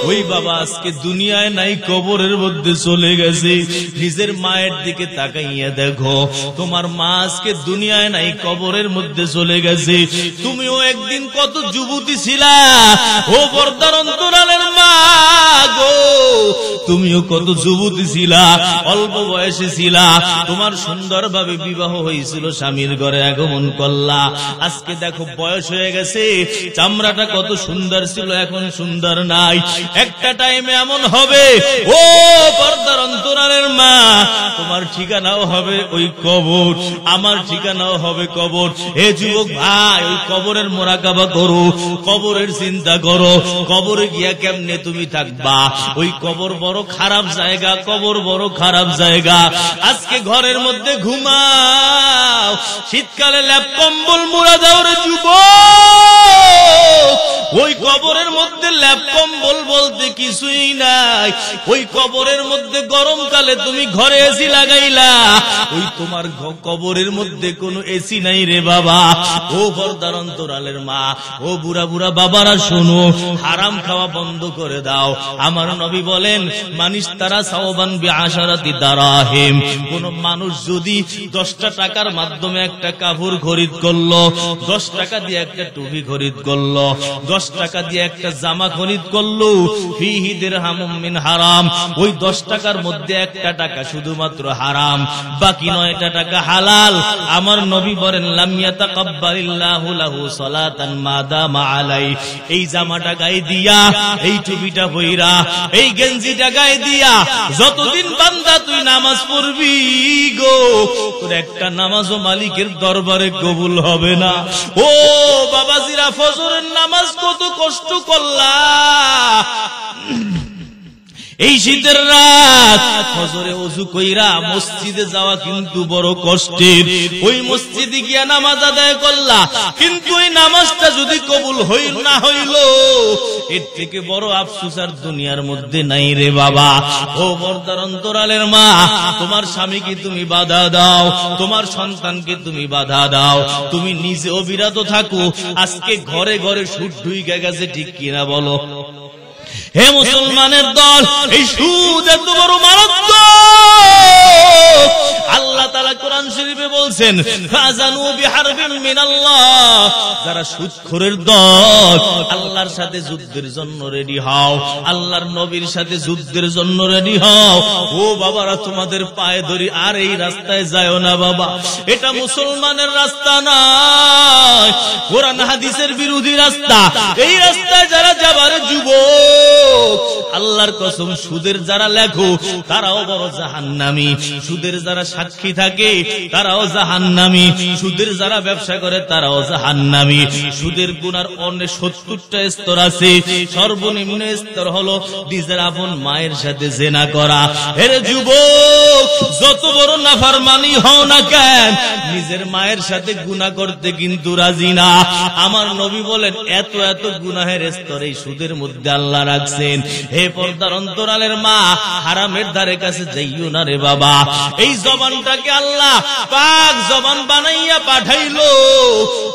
ওই বাবা আজকে দুনিয়ায় নাই, কবরের মধ্যে চলে গেছে। নিজের মায়ের দিকে তাকাইয়া দেখো, তোমার মা আজকে দুনিয়ায় নাই, কবরের মধ্যে চলে গেছে। তুমিও একদিন কত যুবতী ছিলা, ও পর্দার অন্তরালের মা গো, তুমিও কত যুবতী ছিলা, অল্প বয়সে ছিলা, তোমার সুন্দরভাবে বিবাহ হয়েছিল, স্বামীর ঘরে আগমন করলা। আজকে দেখো বয়স হয়ে গেছে, চামড়াটা কত সুন্দর ছিল, এখন সুন্দর নাই। একটা টাইমে এমন হবে, ও পর্দার অন্তরালের মা, তোমার ঠিকানাও হবে ওই কবর, আমার ঠিকানাও হবে কবর। হে যুবক ভাই, ওই কবরের মোরাকাবা করো, কবরের চিন্তা করো, কবরে গিয়া কেমনে তুমি থাকবা। ওই কবর বড় খারাপ জায়গা, কবর বড় খারাপ জায়গা। আজকে ঘরের মধ্যে ঘুমাও, শীতকালে ল্যাপ কম্বল মুড়া দাও রে যুবক। ওই কবরের মধ্যে ল্যাপ কম্বল বলতে কিছুই নাই। ওই কবরের মধ্যে গরমকালে তুমি ঘরে এসি লাগাইলা, ওই তোমার কবরের মধ্যে কোনো এসি নাই রে বাবা। ও পর্দার অন্তরালের মা, ও বুড়া বুড়া বাবারা শোনো, হারাম খাওয়া বন্ধ করে দাও। আমার নবী বলেন, মানিস তারা সাওবান বিআশারাতি দারাহিম, কোন মানুষ যদি 10টা টাকার মাধ্যমে একটা কাপড় খরিদ করলো, 10 টাকা দিয়ে একটা টুপি খরিদ করলো, 10 টাকা দিয়ে একটা জামা খরিদ করলো, ফিহি দিরহামুম মিন হারাম, ওই 10 টাকার মধ্যে একটা টাকা শুধুমাত্র হারাম, বাকি 9টা টাকা হালাল। আমার নবী বলেন, লাম ইয়াতাকাব্বালিল্লাহু লাহু সালাতান মা দামা আলাই। এই জামাটা গায়ে দিয়া, এই টুপিটা পইরা, এই গেঞ্জিটা গায়ে দিয়া যতদিন বান্দা তুই নামাজ পড়বি গো, তোর একটা নামাজও মালিকের দরবারে কবুল হবে না। ও বাবাজিরা, ফজরের নামাজ কত কষ্ট করলা। এই শীতের রাত ফজরে ওযু কইরা মসজিদে যাওয়া কিন্তু বড় কষ্টের। ওই মসজিদে গিয়া নামাজ আদায় করলা, কিন্তু এই নামাজটা যদি কবুল হইল না হইল, এর থেকে বড় আফসোস আর দুনিয়ার মধ্যে নাই রে বাবা। ও পর্দার অন্তরালের মা, তোমার স্বামীকে তুমি বাধা দাও, তোমার সন্তানকে তুমি বাধা দাও, তুমি নিজে অবিরত থাকো। আজকে ঘরে ঘরে সুদ ঢুইকা গেছে, ঠিক কিনা বলো? হে মুসলমানের দল, এই সুদ এত বড় মারাত্মক। আল্লাহ তাআলা কোরআন শরীফে বলছেন, ফাজানু বিহারবিন মিনাল্লাহ, যারা সুদখোরের দল, আল্লাহর সাথে যুদ্ধের জন্য রেডি হও, আল্লাহর নবীর সাথে যুদ্ধের জন্য রেডি হও। ও বাবারা, তোমাদের পায়ে ধরি, আর এই রাস্তায় যাও না বাবা, এটা মুসলমানের রাস্তা নয়, কোরআন হাদিসের বিরোধী রাস্তা। এই রাস্তায় যারা যাবার যুবক, আল্লাহর কসম, সুদের যারা লেখো তারাও বড় জাহান্নামী, সুদের যারা সাক্ষী থাকে তারাও জাহান্নামী, সুদের যারা ব্যবসা করে তারাও জাহান্নামী। সুদের গুনার অনেক 70টা স্তর আছে। সর্বনিম্ন স্তর হলো নিজের আপন মায়ের সাথে জিনা করা। এর যুবক, যত বড় নাফরমানি হও না কেন, নিজের মায়ের সাথে গুনাহ করতে কিন্তু রাজি না। আমার নবী বলেন, এত এত গুনাহের স্তর এই সুদের মধ্যে আল্লাহ রাখছেন। হে পর্দার অন্তরালের মা, হারামের ধারে কাছে যাইও না রে বাবা। এই জবানটাকে আল্লাহ পাক জবান বানাইয়া পাঠাইলো।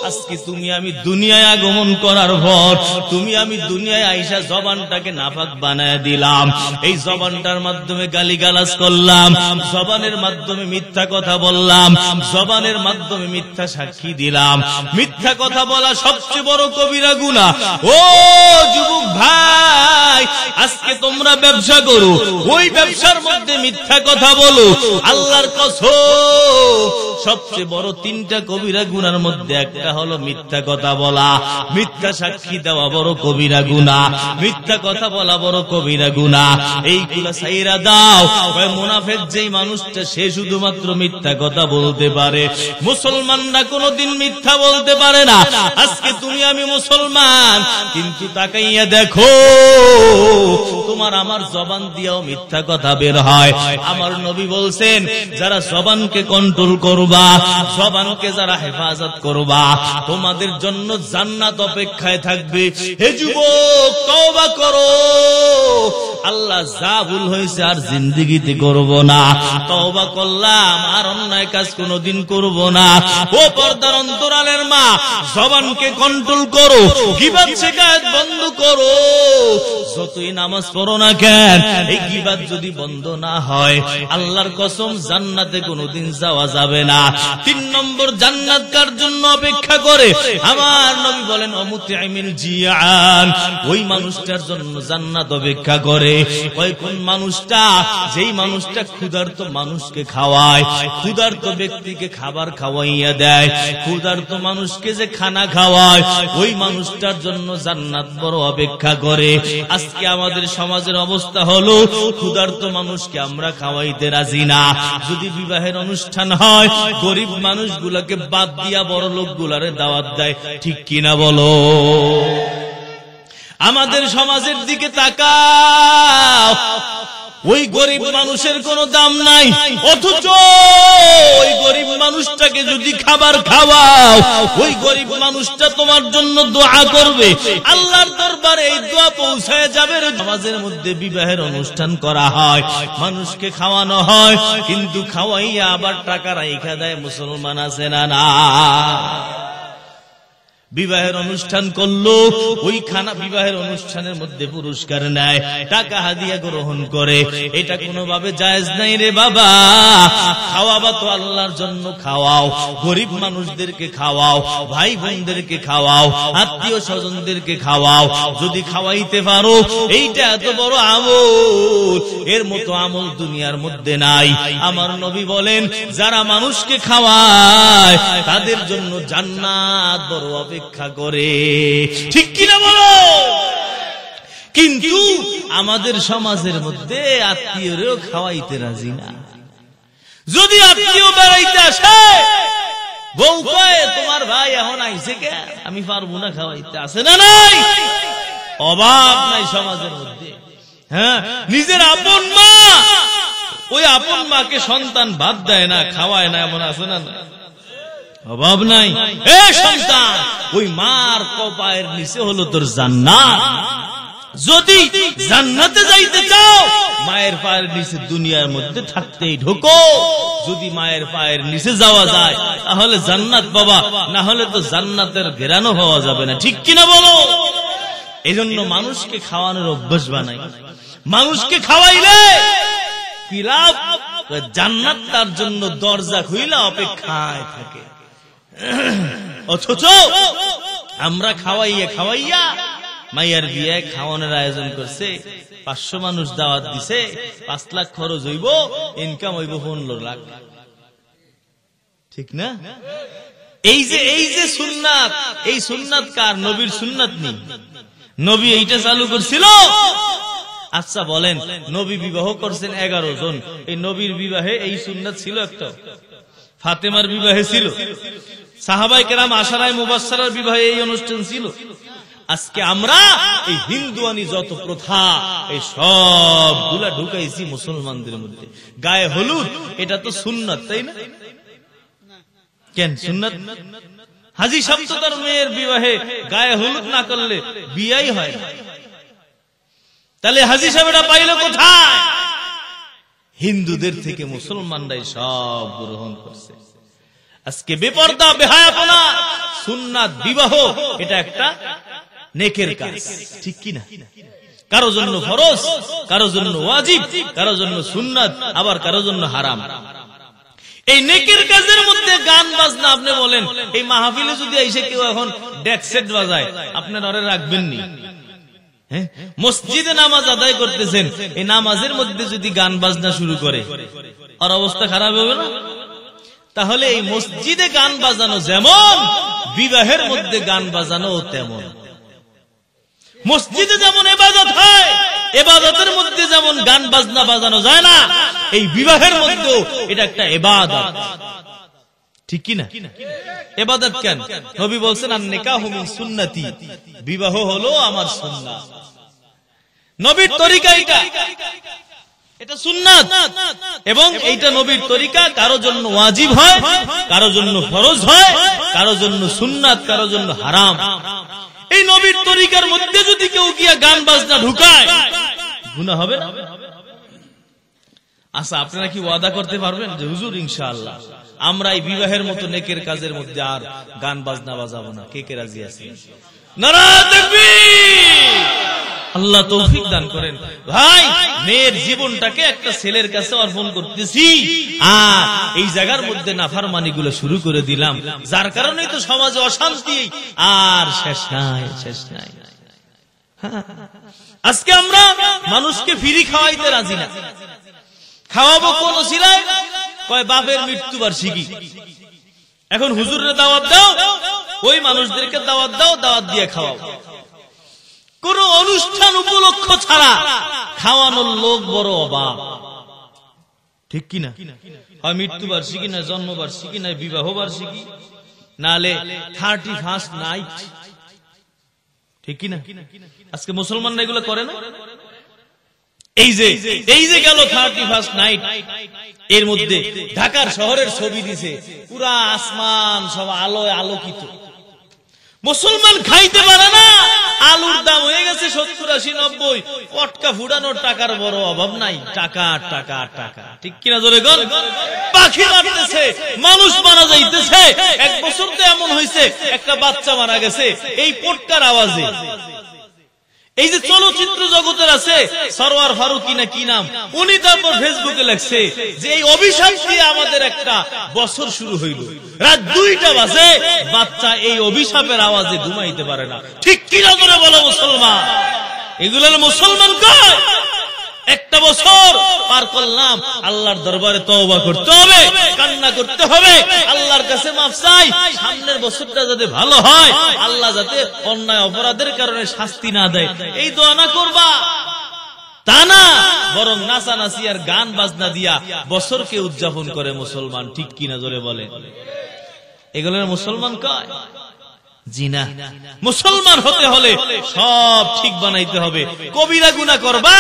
আজকে তুমি আমি দুনিয়ায় আগমন করার পর, তুমি আমি দুনিয়ায় আইসা জবানটাকে নাপাক বানায় দিলাম। এই জবানটার মাধ্যমে গালিগালাজ করলাম, জবানের মাধ্যমে মিথ্যা কথা বললাম, জবানের মাধ্যমে মিথ্যা সাক্ষী দিলাম। মিথ্যা কথা বলা সবচেয়ে বড় কবিরা গুনাহ। ও যুবক ভাই, আজকে তোমরা ব্যবসা করো, ওই ব্যবসার মধ্যে মিথ্যা কথা বলো, আল্লাহর কসম, সবচেয়ে বড় 3টা কবিরা গুনার মধ্যে একটা হলো মিথ্যা কথা বলা। মিথ্যা সাক্ষী দেওয়া বড় কবিরা গুনাহ, মিথ্যা কথা বলা বড় কবিরা গুনাহ। এইগুলা ছাইরা দাও। মুনাফিক যেই মানুষটা, সে শুধুমাত্র মিথ্যা কথা বলতে পারে, মুসলমানরা কোনোদিন মিথ্যা বলতে পারে না। আজকে তুমি আমি মুসলমান, কিন্তু তাকাইয়া দেখো, তোমার আমার জবান দিয়েও মিথ্যা কথা বের হয়। আমার নবী বলছেন, যারা জবানকে কন্ট্রোল করবা, জবানকে যারা হেফাজত করবা, তোমাদের জন্য জান্নাত অপেক্ষায় থাকবে। হে যুবক, তওবা করো। আল্লাহ যা ভুল হয়েছে আর জিন্দেগিতে করব না, তওবা করলাম, আর অন্যায় কাজ কোনোদিন করব না। ও পর্দার অন্তরালের মা, জবানকে কন্ট্রোল করো, গীবত শিকায়েত বন্ধ করো। যতই নামাজ পড়ো না কেন, এই গীবত যদি বন্ধ না হয়, আল্লাহর কসম, জান্নাতে কোনোদিন যাওয়া যাবে না। 3 নম্বর, জান্নাত কার জন্য অপেক্ষা করে? আমার নবী বলেন, অমুতিমিল জিয়ান, ওই মানুষটার জন্য জান্নাত অপেক্ষা করে। ওই কোন মানুষটা? যেই মানুষটা ক্ষুধার্ত মানুষকে খাওয়ায়, ক্ষুধার্ত ব্যক্তিকে খাবার খাওয়াইয়া দেয়, ক্ষুধার্ত মানুষকে যে খানা খাওয়ায়, ওই মানুষটার জন্য জান্নাত বড় অপেক্ষা করে। আজকে আমাদের সমাজের অবস্থা হলো ক্ষুধার্ত মানুষকে আমরা খাওয়াইতে রাজি না। যদি বিবাহের অনুষ্ঠান হয় গরিব মানুষগুলোকে বাদ দিয়া বড় লোকগুলারে দাওয়াত দেয়, ঠিক কিনা বলো? আমাদের সমাজের দিকে তাকাও, ওই গরিব মানুষের কোনো দাম নাই, অথচ ওই গরিব মানুষটাকে যদি খাবার খাওয়াও ওই গরিব মানুষটা তোমার জন্য দোয়া করবে, আল্লাহর দরবারে এই দোয়া পৌঁছায় যাবে। সমাজের মধ্যে বিবাহের অনুষ্ঠান করা হয়, মানুষকে খাওয়ানো হয়, কিন্তু খাওয়াইয়া আবার টাকা রাইখা দেয় মুসলমান আছে না? না। বিবাহের অনুষ্ঠান করলো, ওই খানা বিবাহের অনুষ্ঠানের মধ্যে পুরস্কার নেয়, টাকা হাদিয়া গ্রহণ করে, এটা কোনোভাবে জায়েজ নাই রে বাবা। খাওয়াবা তো আল্লাহর জন্য খাওয়াও, গরিব মানুষদেরকে খাওয়াও, ভাই বোনদেরকে খাওয়াও, আত্মীয় স্বজনদেরকে খাওয়াও। যদি খাওয়াইতে পারো এইটা এত বড় আমল, এর মতো আমল দুনিয়ার মধ্যে নাই। আমার নবী বলেন যারা মানুষকে খাওয়ায় তাদের জন্য জান্নাত বড় অপেক্ষা করে, ঠিক কিনা বলো? কিন্তু আমাদের সমাজের মধ্যে আত্মীয়রেও খাওয়াইতে রাজি না। যদি আত্মীয় বেড়াইতে আসে, বউ কয় তোমার ভাই এখন আইছে কে, আমি পারবো না খাওয়াইতে, আছে না নাই? অভাব নাই সমাজের মধ্যে। হ্যাঁ, নিজের আপন মা, ওই আপন মাকে সন্তান ভাত দেয় না, খাওয়ায় না, এমন আছে না? অভাব নাই। এ সন্তান, ওই মার কপায়ের নিচে হলো তোর জান্নাত। যদি জান্নাতে যাইতে চাও মায়ের পায়ের নিচে দুনিয়ার মধ্যে থাকতেই ঢোকো। যদি মায়ের পায়ের নিচে যাওয়া যায় তাহলে জান্নাত বাবা, না হলে তো জান্নাতের ঘেরানো হওয়া যাবে না, ঠিক কিনা বলো? এই জন্য মানুষকে খাওয়ানোর অভ্যাস বানাই। মানুষকে খাওয়াইলে কি লাভ? জান্নাত তার জন্য দরজা খুইলা অপেক্ষায় থাকে। অথচ আমরা খাওয়াইয়া খাওয়াইয়া মাইয়ার বিয়ে খাওয়ানোর আয়োজন করছে, 500 মানুষ দাওয়াত দিছে, 5 লাখ খরচ হইব, ইনকাম হইব 15 লাখ, ঠিক না? এই যে সুন্নাত, এই সুন্নাত কার? নবীর সুন্নাত নেই, নবী এইটা চালু করছিল। আচ্ছা বলেন, নবী বিবাহ করছেন 11 জন, এই নবীর বিবাহে এই সুন্নাত ছিল একটা? ফাতেমার বিবাহে ছিল, সাহাবায়ে কেরাম আশারায়ে মুবাশশারার বিবাহে এই অনুষ্ঠান ছিল। আজকে আমরা এই হিন্দুয়ানি যত প্রথা এই সবগুলা ঢুকাইছি মুসলমানদের মধ্যে। গায়ে হলুদ এটা তো সুন্নাত, তাই না? কেন সুন্নাত? হাজী সাহেব তো তার মেয়ের বিবাহে গায়ে হলুদ না করলে বিয়াই হয় না। তাহলে হাজী সাহেব এটা পাইলো কোথায়? হিন্দুদের থেকে মুসলমানরাই সব গ্রহণ করছে। আজকে বেপরদা বেহায়াপনা সুন্নাত বিবাহ এটা একটা নেকের কাজ, ঠিক কিনা? কারো জন্য ফরজ, কারো জন্য ওয়াজিব, কারো জন্য সুন্নাত, আবার কারো জন্য হারাম। এই নেকের কাজের মধ্যে গান বাজনা, আপনি বলেন এই মাহফিলে যদি এসে কেউ এখন ডেক সেট বাজায় আপনি ধরে রাখবেন নি? মসজিদে নামাজ আদায় করতেছেন, এই নামাজের মধ্যে যদি গান বাজনা শুরু করে আর অবস্থা খারাপ হবে না? তাহলে এই মসজিদে গান বাজানো যেমন, বিবাহের মধ্যে গান বাজানো তেমন। মসজিদে যেমন ইবাদত হয়, ইবাদতের মধ্যে যেমন গান বাজনা বাজানো যায় না, এই বিবাহের মধ্যেও এটা একটা ইবাদত, ঠিক কি না? ইবাদত কেন? নবী বলেন আন-নিকাহু মিন সুন্নতি, বিবাহ হলো আমার সুন্নাত, নবীর তরিকা এটা সুন্নাত। এবং এইটা নবীর তরিকা, কারো জন্য ওয়াজিব হয়, কারো জন্য ফরজ হয়, কারো জন্য সুন্নাত, কারো জন্য হারাম। এই নবীর তরিকার মধ্যে যদি কেউ গিয়া গান বাজনা ঢুকায় গুনাহ হবে না? আচ্ছা, আপনারা কি ওয়াদা করতে পারবেন যে হুজুর ইনশাআল্লাহ আমরা এই বিবাহের মতো নেকের কাজের মধ্যে আর গান বাজনা বাজাবো না? কে কে রাজি আছে? নারায়ে তাকবীর! আল্লাহ তৌফিক দান করেন। ভাই, মেয়ের জীবনটাকে একটা ছেলের কাছে অর্পণ করতেছি, আর এই জায়গার মধ্যে নাফরমানি গুলো শুরু করে দিলাম, যার কারণে তো সমাজে অশান্তি আর শেষ নাই, শেষ নাই। আজকে আমরা মানুষকে ফ্রি খাওয়াইতে রাজি না। খাওয়াবো কোন ছিলায়? কয় বাপের মৃত্যুবার্ষিকী। এখন হুজুরের দাওয়াত দাও, ওই মানুষদেরকে দাওয়াত দাও, দাওয়াত দিয়ে খাওয়াও। কোন অনুষ্ঠান উপলক্ষ ছাড়া খাওয়ানোর লোক বড় অভাব, ঠিক কিনা? হয় মৃত্যুবার্ষিকী, না জন্মবার্ষিকী, না বিবাহ বার্ষিকী, নালে 31st নাইট, ঠিক কিনা? আজকে মুসলমানরা এগুলো করে না। এই যে গেল 31st নাইট, এর মধ্যে ঢাকার শহরের ছবি দিছে, পুরা আসমান সব আলোয় আলোকিত। মুসলমান খাইতে পারে না, আলুর দাম হয়ে গেছে 70, 80, 90, পটকা ফুটানোর টাকার বড় অভাব নাই। টাকা টাকা টাকা, ঠিক কিনা? জোরে গণ। পাখি মারতেছে, মানুষ মারা যাইতেছে। 1 বছর তো এমন হয়েছে একটা বাচ্চা মারা গেছে এই পটকার আওয়াজে। এই যে চলচ্চিত্র জগতের আছে সরওয়ার ফারুকি না কি নাম, উনি তারপর ফেসবুকে লেখছে যে এই অভিশাপ দিয়ে আমাদের একটা বছর শুরু হইল। রাত 2টা বাজে বাচ্চা এই অভিশাপের আওয়াজে ঘুমাইতে পারে না, ঠিক কিনা করে বলো মুসলমান? এগুলোর মুসলমান কয়? একটা বছর পার করলাম, আল্লাহর দরবারে তওবা করতে হবে, কান্না করতে হবে, আল্লাহর কাছে মাফ চাই। সামনের বছরটা যাতে ভালো হয়, আল্লাহ যাতে অন্যায় অপরাধের কারণে শাস্তি না দেয়, এই দোয়া না করবা। তা না, বরং নাচানাচি আর গান বাজনা দিয়া বছরকে উদযাপন করে মুসলমান, ঠিক কিনা জোরে বলে? এগুলোর মুসলমান কয়? জিনা। মুসলমান হতে হলে সব ঠিক বানাইতে হবে। কবিরা গুনাহ করবা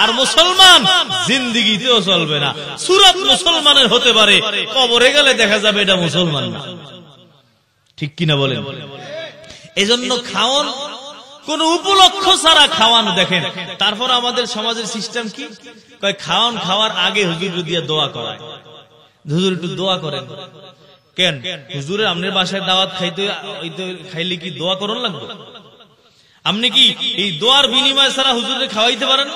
আর মুসলমান জিন্দেগিতেও চলবে না। সুরাত মুসলমানের হতে পারে, কবরে গেলে দেখা যাবে এটা মুসলমান না, ঠিক কিনা বলেন? এজন্য খাওয়ান কোন উপলক্ষ ছাড়া খাওয়ানো। দেখেন তারপর আমাদের সমাজের সিস্টেম কি, কয় খাওয়ান খাওয়ার আগে হুজুর দিয়া দোয়া করায়। হুজুর একটু দোয়া করেন। কেন হুজুরে আপনার বাসায় দাওয়াত খাইলে কি দোয়া করন লাগবে? আপনি কি এই দোয়ার বিনিময় ছাড়া হুজুরে খাওয়াইতে পারেন?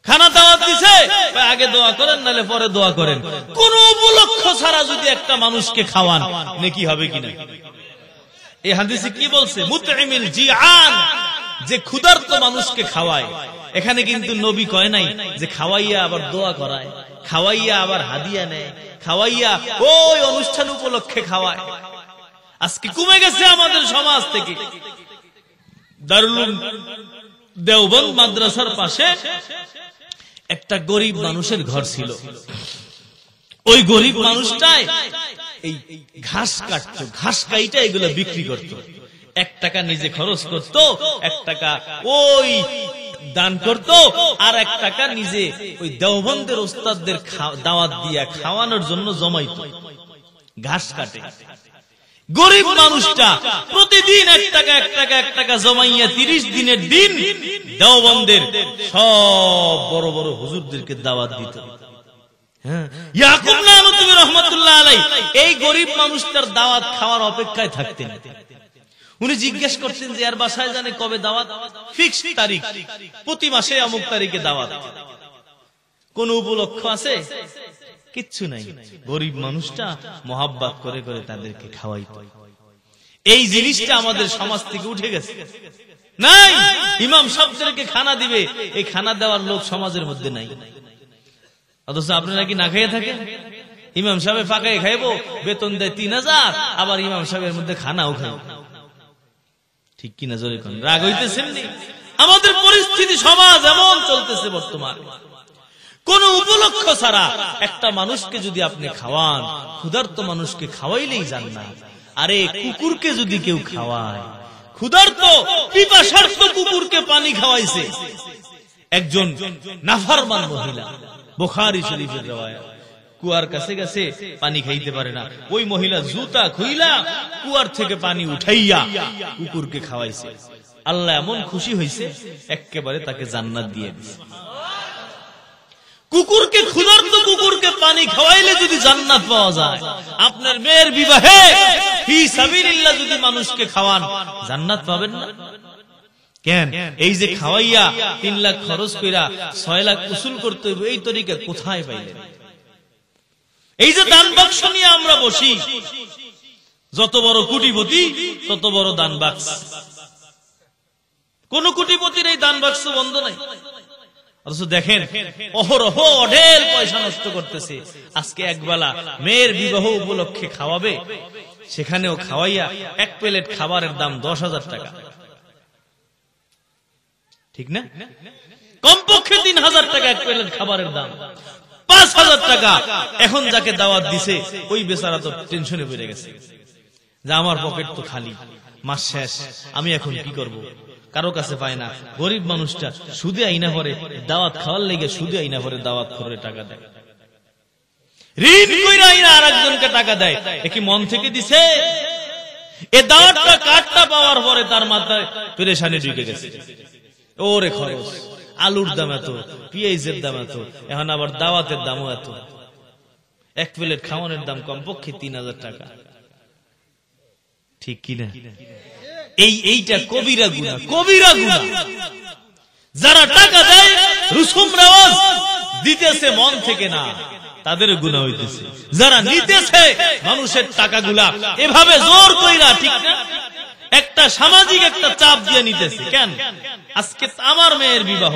খানা দাওয়াত দিছে, আগে দোয়া করেন, নাহলে পরে দোয়া করেন। কোন উপলক্ষ ছাড়া যদি একটা মানুষকে খাওয়ান, নেকি হবে কিনা? এই হাদিসে কি বলছে? মুতঈমিল জিআন, যে ক্ষুধার্ত মানুষকে খাওয়ায়। এখানে কিন্তু নবী কয় নাই যে খাওয়াইয়া আবার দোয়া করায়, খাওয়াইয়া আবার হাদিয়া নেয়, খাওয়াইয়া ওই অনুষ্ঠান উপলক্ষে খাওয়ায়। আজকে কমে গেছে আমাদের সমাজ থেকে। দারুল দেওবন্দ মাদ্রাসার পাশে একটা গরিব মানুষের ঘর ছিল। ওই গরিব মানুষটাই এই ঘাস কাটতো, ঘাস কাইটা এগুলো বিক্রি করত। 1 টাকা নিজে খরচ করত, 1 টাকা ওই দান করত, আর 1 টাকা নিজে ওই দেওবন্দের ওস্তাদদের দাওয়াত দিয়া খাওয়ানোর জন্য জমাইত। ঘাস কাটে গরিব মানুষটা প্রতিদিন 1 টাকা 1 টাকা 1 টাকা জমাইয়া 30 দিনের দিন দেওবন্দের সব বড় বড় হুজুরদেরকে দাওয়াত দিত। ইয়াকুব নানুতুবি রহমাতুল্লাহ আলাইহি এই গরিব মানুষটার দাওয়াত খাওয়ার অপেক্ষায় থাকতেন। উনি জিজ্ঞেস করতেন যে আর বাসায় জানে কবে দাওয়াত, ফিক্স তারিখ, প্রতি মাসে অমুক তারিখে দাওয়াত। কোন উপলক্ষ আছে? কিচ্ছু নাই। গরিব মানুষটা মোহাব্বত করে করে তাদেরকে খাওয়াইতো। এই জিনিসটা আমাদের সমাজ থেকে উঠে গেছে। নাই, ইমাম সাহেবদেরকে খানা দিবে, এই খানা দেওয়ার লোক সমাজের মধ্যে নাই। অথচ আপনারা কি না খেয়ে থাকেন? ইমাম সাহেব ফাঁকায় খাইবো, বেতন দেয় 3000, আবার ইমাম সাহেবের মধ্যে খানাও খাই, ঠিক কিনা জোরে কোন? রাগ হইতেছেন? আমাদের পরিস্থিতি সমাজ এমন চলতেছে বর্তমানে। কোন উপলক্ষ ছাড়া একটা মানুষকে যদি আপনি খাওয়ান, ক্ষুধার্ত মানুষকে খাওয়াইলেই জান্নাত। আরে কুকুরকে যদি কেউ খাওয়ায়, ক্ষুধার্ত পিপাসার্ত কুকুরকে পানি খাওয়াইছে একজন নাফরমান মহিলা, বুখারী শরীফের riwayat। কুয়ার কাছে গেছে, পানি খাইতে পারে না, ওই মহিলা জুতা খুইলা কুয়ার থেকে পানি উঠাইয়া কুকুরকে খাওয়াইছে। আল্লাহ এমন খুশি হইছে, একেবারে তাকে জান্নাত দিয়ে দিয়েছে। কুকুরকে, ক্ষুধার্ত কুকুরকে পানি খাওয়াইলে যদি জান্নাত পাওয়া যায়, আপনার মেয়ের বিবাহে ফি সাবিলিল্লাহ যদি মানুষকে খাওয়ান, জান্নাত পাবেন না? কেন? এই যে খাওয়াইয়া 3 লাখ খরচ কইরা 6 লাখ উসুল করতে হইব, এই তরিকা কোথায় পাইলেন? এই যে দান বাক্স নিয়ে আমরা বসি, যত বড় কোটিপতি তত বড় দান বাক্স। কোন কোটিপতির এই দান বাক্স বন্ধ নাই। অথচ দেখেন অহরহ অঢেল পয়সা নষ্ট করতেছে। আজকে একবেলা মেয়ের বিবাহ উপলক্ষে খাওয়াবে, সেখানেও খাওয়াইয়া 1 প্লেট খাবারের দাম 10,000 টাকা। ঠিক না? কমপক্ষে 3000 টাকা এক প্লেট খাবারের দাম, 5000 টাকা। এখন যাকে দাওয়াত দিছে ওই বেচারা তো টেনশনে পড়ে গেছে যে আমার পকেট তো খালি, মাস শেষ, আমি এখন কি করব? কারো কাছে পায় না। গরিব মানুষটা সুদে আইনা পরে দাওয়াত খাওয়ার লেগে সুদে আইনা পরে দাওয়াত করে টাকা দেয়, ঋণ কইরা আইনা আরেকজনকে টাকা দেয়। এ কি মন থেকে দিছে? এ দাওয়াতটা কাটটা পাওয়ার পরে তার মাথায় পেরেশানি ঢুকে গেছে। ওরে খরচ, আলুর দাম এত, পেঁয়াজের দাম এত, এখন আবার দাওয়াতের দামও এত। এক প্লেট খাওয়ানোর দাম কমপক্ষে 3000 টাকা, ঠিক কিনা? এইটা কবিরা গুনাহ, কবিরা গুনাহ। যারা টাকা দেয় রুসুম রেওয়াজ দিতেছে মন থেকে না, তাদের গুনাহ হইতেছে। যারা নিতেছে মানুষের টাকাগুলা এভাবে জোর কইরা, ঠিক না, একটা সামাজিক একটা চাপ দিয়ে নিতেছে। কেন? আজকে আমার মেয়ের বিবাহ,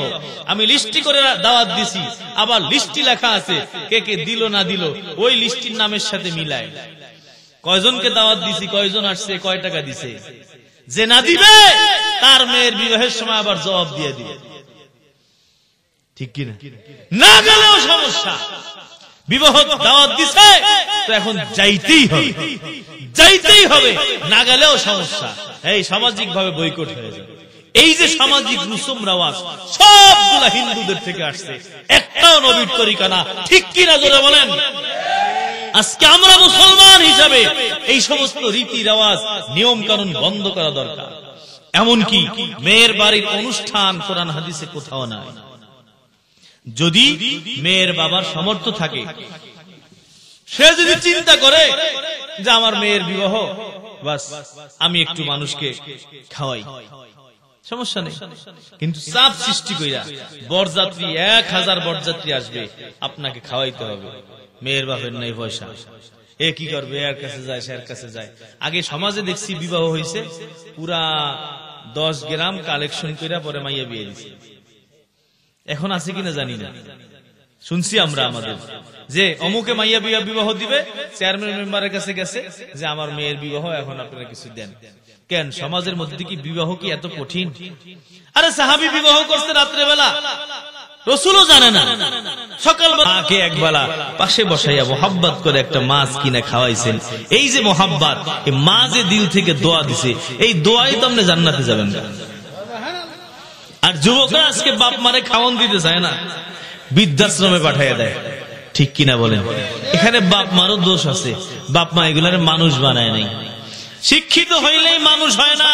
আমি লিস্টি করে দাওয়াত দিছি, আবার লিস্টি লেখা আছে কে কে দিল না দিল, ওই লিস্টির নামের সাথে মিলায় কয়জনকে দাওয়াত দিছি, কয়জন আসছে, কয় টাকা দিছে। যে না দিবে তার মেয়ের বিবাহের সময় আবার জবাব দিয়ে দিবে, ঠিক কিনা? না গেলেও সমস্যা। বিবাহ দাওয়াত দিছে তো এখন যাইতেই হবে, যাইতেই হবে, না গেলেও সমস্যা। এই সামাজিক ভাবে বয়কট হয়ে যাবে। এই যে সামাজিক রুসুম রেওয়াজ সবগুলা হিন্দুদের থেকে আসছে, একটাও নবীর তরিকা না, ঠিক কিনা জোরে বলেন? আজকে আমরা মুসলমান হিসাবে এই সমস্ত রীতি রেওয়াজ নিয়ম কানুন বন্ধ করা দরকার। এমনকি মেয়ের বাড়ির অনুষ্ঠান কোরআন হাদিসে কোথাও নাই। যদি মেয়ের বাবার সামর্থ্য থাকে, সে যদি চিন্তা করে যে আমার মেয়ের বিবাহ, বাস আমি একটু মানুষকে খাওয়াই, সমস্যা নেই। কিন্তু চাপ সৃষ্টি কইরা বরযাত্রী 1000 বরযাত্রী আসবে, আপনাকে খাওয়াইতে হবে, মেয়ের বাপের নাই পয়সা, এ কি করবে? এর কাছে যায়, সের কাছে যায়। আগে সমাজে দেখছি বিবাহ হয়েছে, পুরা 10 গ্রাম কালেকশন কইরা পরে মাইয়া বিয়ে দিছে। এখন আছে কিনা জানি না, শুনছি আমরা আমাদের যে অমুকে মাইয়া বিবাহ দিবে, চেয়ারম্যান মেম্বারের কাছে গেছে যে আমার মেয়ের বিবাহ, এখন আপনারা কিছু দেন। কেন? সমাজের মধ্যে কি বিবাহ কি এত কঠিন? আরে সাহাবী বিবাহ করছে রাত্রে বেলা, রাসূলও জানে না, সকালবেলা আগে একবেলা পাশে বসাইয়া মোহাব্বত করে একটা মাছ কিনে খাওয়াইছেন। এই যে মোহাব্বত, এই মা যে দিল থেকে দোয়া দিছে, এই দোয়াই তো আপনি জান্নাতে যাবেন না। আর যুবকরা আজকে বাপ মারে খাওয়ান দিতে চায় না, বৃদ্ধাশ্রমে পাঠাইয়া দেয়, ঠিক কিনা বলেন? এখানে বাপ মারও দোষ আছে, বাপ মা এগুলার মানুষ বানায় নাই। শিক্ষিত হইলেই মানুষ হয় না,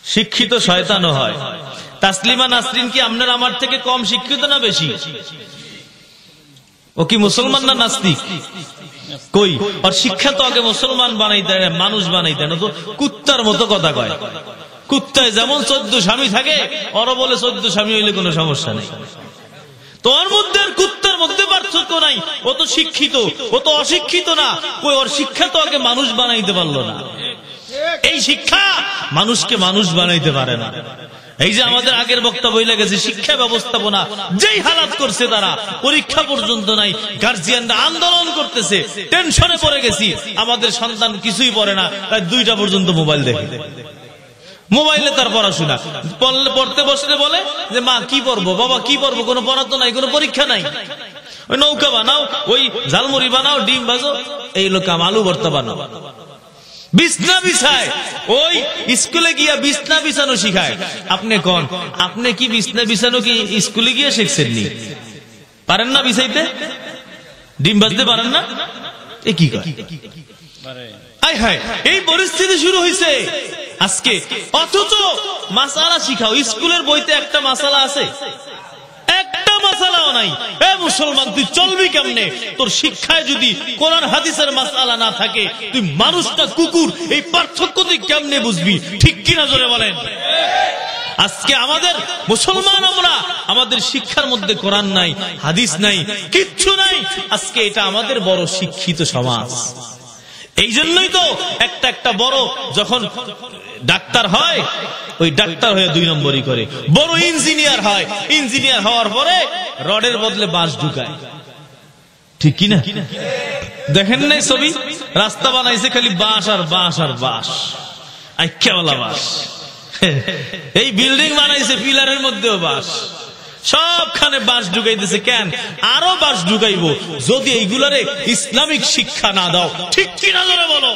শিক্ষিত শয়তানও হয়। তাসলিমা নাসরিন কি আপনার আমার থেকে কম শিক্ষিত না বেশি? ও কি মুসলমান না নাস্তিক? কই, আর শিক্ষা তো আগে মুসলমান বানাইতে, মানুষ বানাইতে না তো কুত্তার মতো কথা কয়। কুত্তায় যেমন 14 স্বামী থাকে, ওরা বলে 14 স্বামী হইলে কোনো সমস্যা নেই। তোর মধ্যে আর কুত্তার মধ্যে পার্থক্য নাই। ও তো শিক্ষিত, ও তো অশিক্ষিত না। কই, ওর শিক্ষা তো আগে মানুষ বানাইতে পারলো না। এই শিক্ষা মানুষকে মানুষ বানাইতে পারে না। এই যে আমাদের আগের বক্তা বইলে গেছে, শিক্ষা ব্যবস্থাপনা যেই হালাত করছে, তারা পরীক্ষা পর্যন্ত নাই, গার্জিয়ানরা আন্দোলন করতেছে, টেনশনে পড়ে গেছি, আমাদের সন্তান কিছুই পড়ে না, তাই 2টা পর্যন্ত মোবাইল দেখে, মোবাইলে তার পড়াশোনা। পড়তে বসলে বলে যে মা কি পড়বো, বাবা কি পড়বো, কোনো পড়া তো নাই, কোনো পরীক্ষা নাই। ওই নৌকা বানাও, ওই ঝালমুড়ি বানাও, ডিম ভাজো, এই লোক আলু ভর্তা বানাও, বিছনা বিছায়, ওই স্কুলে গিয়া বিছনা বিছানো শিখায়। আপনি কোন, আপনি কি বিছনা বিছানো কি স্কুলে গিয়ে শিখছেন নি? পারেন না বিছাইতে? ডিম ভাজতে পারেন না? এ কি করে? হায় হায়, এই পরিস্থিতি শুরু হয়েছে আজকে। অথচ মাসালা শিখাও, স্কুলের বইতে একটা মাসালা আছে? একটা মাসালাও নাই। এ মুসলমান, তুই চলবি কেমনে? তোর শিক্ষায় যদি কোরআন হাদিসের মাসালা না থাকে, তুই মানুষটা কুকুর, এই পার্থক্য তুই কেমনে বুঝবি? ঠিক কিনা জোরে বলেন? আজকে আমাদের মুসলমান আমরা, আমাদের শিক্ষার মধ্যে কোরআন নাই, হাদিস নাই, কিচ্ছু নাই। আজকে এটা আমাদের বড় শিক্ষিত সমাজ। এই জন্যই তো একটা বড় যখন ডাক্তার হয়, ওই ডাক্তার হয়ে 2 নম্বরই করে। বড় ইঞ্জিনিয়ার হয়, ইঞ্জিনিয়ার হওয়ার পরে রডের বদলে বাঁশ ঢুকায়, ঠিক কিনা? দেখেন নাই ছবি? রাস্তা বানাইছে খালি বাঁশ আর বাঁশ আর বাঁশ, আইক্যাওয়ালা বাঁশ, এই বিল্ডিং বানাইছে, পিলারের মধ্যেও বাঁশ, সবখানে বাঁশ ঢুকাইতেছে। কেন? আরো বাঁশ ঢুকাইবো যদি এইগুলারে ইসলামিক শিক্ষা না দাও। ঠিক কিনা জোরে বলো।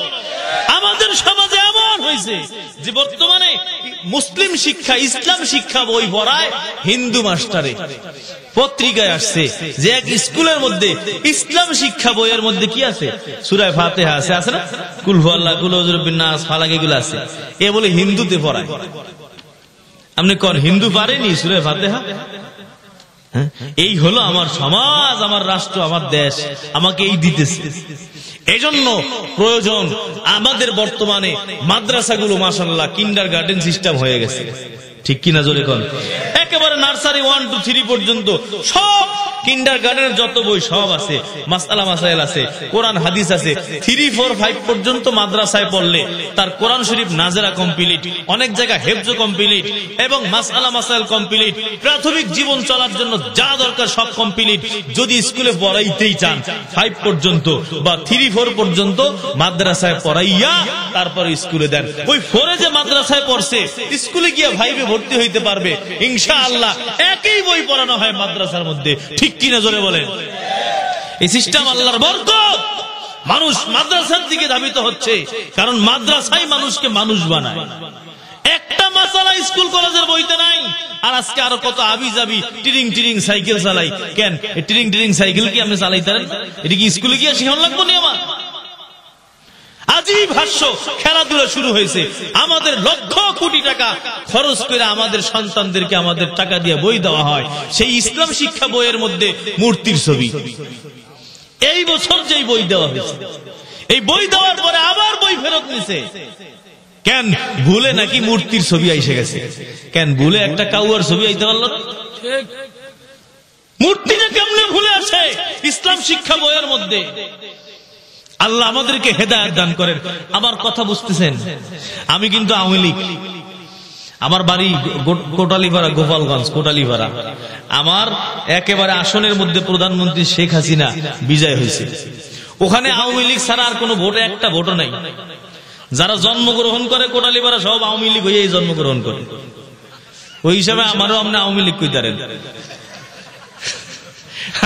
আমাদের সমাজে এমন হয়েছে যে বর্তমানে মুসলিম শিক্ষা, ইসলাম শিক্ষা বই পড়ায় হিন্দু মাস্টারে। পত্রিকায় আসছে যে এক স্কুলের মধ্যে ইসলাম শিক্ষা বইয়ের মধ্যে কি আছে? সূরা ফাতিহা আছে, আছে না? কুল হুয়াল্লাহ, কুল আউযু বিরাব্বিন নাস, ফালাক, এগুলো আছে। এ বলে হিন্দুতে পড়ায়। আপনি কোন হিন্দু পারেনি সূরা ফাতিহা? এই হলো আমার সমাজ, আমার রাষ্ট্র, আমার দেশ আমাকে এই দিতেছে। এই জন্য প্রয়োজন আমাদের বর্তমানে মাদ্রাসাগুলো মাশাআল্লাহ কিন্ডারগার্টেন সিস্টেম হয়ে গেছে। ঠিক কিনা জোরে কোন? একেবারে নার্সারি 1 2 3 পর্যন্ত সব কিন্ডারগার্টেনের যত বই সব আছে, মাসআলা মাসাইল আছে, কোরআন হাদিস আছে। 3 4 5 পর্যন্ত মাদ্রাসায় পড়লে তার কোরআন শরীফ নাজেরা কমপ্লিট, অনেক জায়গায় হেফজ কমপ্লিট এবং মাসআলা মাসাইল কমপ্লিট। প্রাথমিক জীবন চলার জন্য যা দরকার সব কমপ্লিট। যদি স্কুলে পড়াইতেই চান 5 পর্যন্ত বা 3 4 পর্যন্ত মাদ্রাসায় পড়াইয়া তারপর স্কুলে দেন। ওই 4 যে মাদ্রাসায় পড়ছে স্কুলে গিয়ে 5 ভর্তি হইতে পারবে ইনশাআল্লাহ। একই বই পড়ানো হয় মাদ্রাসার মধ্যে। ঠিক কিনা জোরে বলেন? এই সিস্টেম আল্লাহর বরকত। মানুষ মাদ্রাসার দিকে ধাবিত হচ্ছে কারণ মাদ্রাসাই মানুষকে মানুষ বানায়। একটা মাসালা স্কুল কলেজের বইতে নাই। আর আজকে আরো কত আবি যাবি টিরিং টিরিং সাইকেল চালাই। কেন? টিরিং টিরিং সাইকেল কি আপনি চালাইতেন? এটা কি স্কুলে গিয়ে শিখান লাগবো নি? আমার আজীব হাস্য খেলাধুলা শুরু হয়েছে। আমাদের লক্ষ কোটি টাকা খরচ করে আমাদের সন্তানদেরকে আমাদের টাকা দিয়ে বই দেওয়া হয়। সেই ইসলাম শিক্ষা বইয়ের মধ্যে মূর্তির ছবি। এই বছর যেই বই দেওয়া হয়েছে, এই বই দেওয়ার পরে আবার বই ফেরত নিছে। কেন? ভুলে নাকি মূর্তির ছবি এসে গেছে। কেন? ভুলে একটা কাউয়ার ছবি আইতে পারল? মূর্তিটা কেমনে ভুলে আসে ইসলাম শিক্ষা বইয়ের মধ্যে? আল্লাহ আমাদেরকে হেদায়েত দান করেন। আমার কথা বুঝতেছেন? আমি কিন্তু আওয়ামী লীগ, আমার বাড়ি কোটালীপাড়া, গোপালগঞ্জ কোটালীপাড়া। আমার একেবারে আসনের মধ্যে প্রধানমন্ত্রী শেখ হাসিনা বিজয় হয়েছে। ওখানে আওয়ামী লীগ ছাড়া আর কোনো ভোটে একটা ভোটও নাই। যারা জন্মগ্রহণ করে কোটালীপাড়া সব আওয়ামী লীগ হয়ে জন্মগ্রহণ করে। ওই হিসাবে আমারও আপনি আওয়ামী লীগ কইতারেন।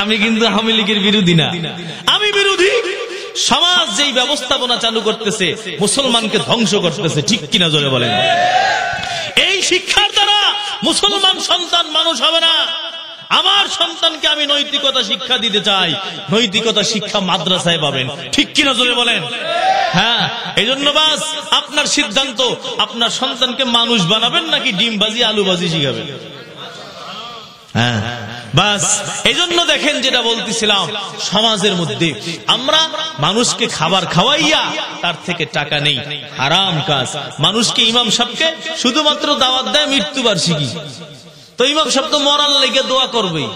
আমি কিন্তু আওয়ামী লীগের বিরোধী না, আমি বিরোধী সমাজ যেই ব্যবস্থাপনা চালু করতেছে মুসলমানকে ধ্বংস করতেছে। ঠিক কিনা জোরে বলেন? এই শিক্ষার দ্বারা মুসলমান সন্তান মানুষ হবে না। আমার সন্তানকে আমি নৈতিকতা শিক্ষা দিতে চাই। নৈতিকতা শিক্ষা মাদ্রাসায় পাবেন। ঠিক কিনা জোরে বলেন? হ্যাঁ। এই জন্য বাস আপনার সিদ্ধান্ত, আপনার সন্তানকে মানুষ বানাবেন নাকি ডিমবাজি আলুবাজি শিখাবেন। হ্যাঁ বাস। এই জন্য দেখেন যেটা বলতেছিলাম, সমাজের মধ্যে আমরা মানুষকে খাবার খাওয়াইয়া তার থেকে টাকা নেই, হারাম কাজ। মানুষকে ইমাম সাহেবকে শুধুমাত্র দাওয়াত দেয় মৃত্যুবার্ষিকী, তো ইমাম সাহেব তো মরার লেগে দোয়া করবেই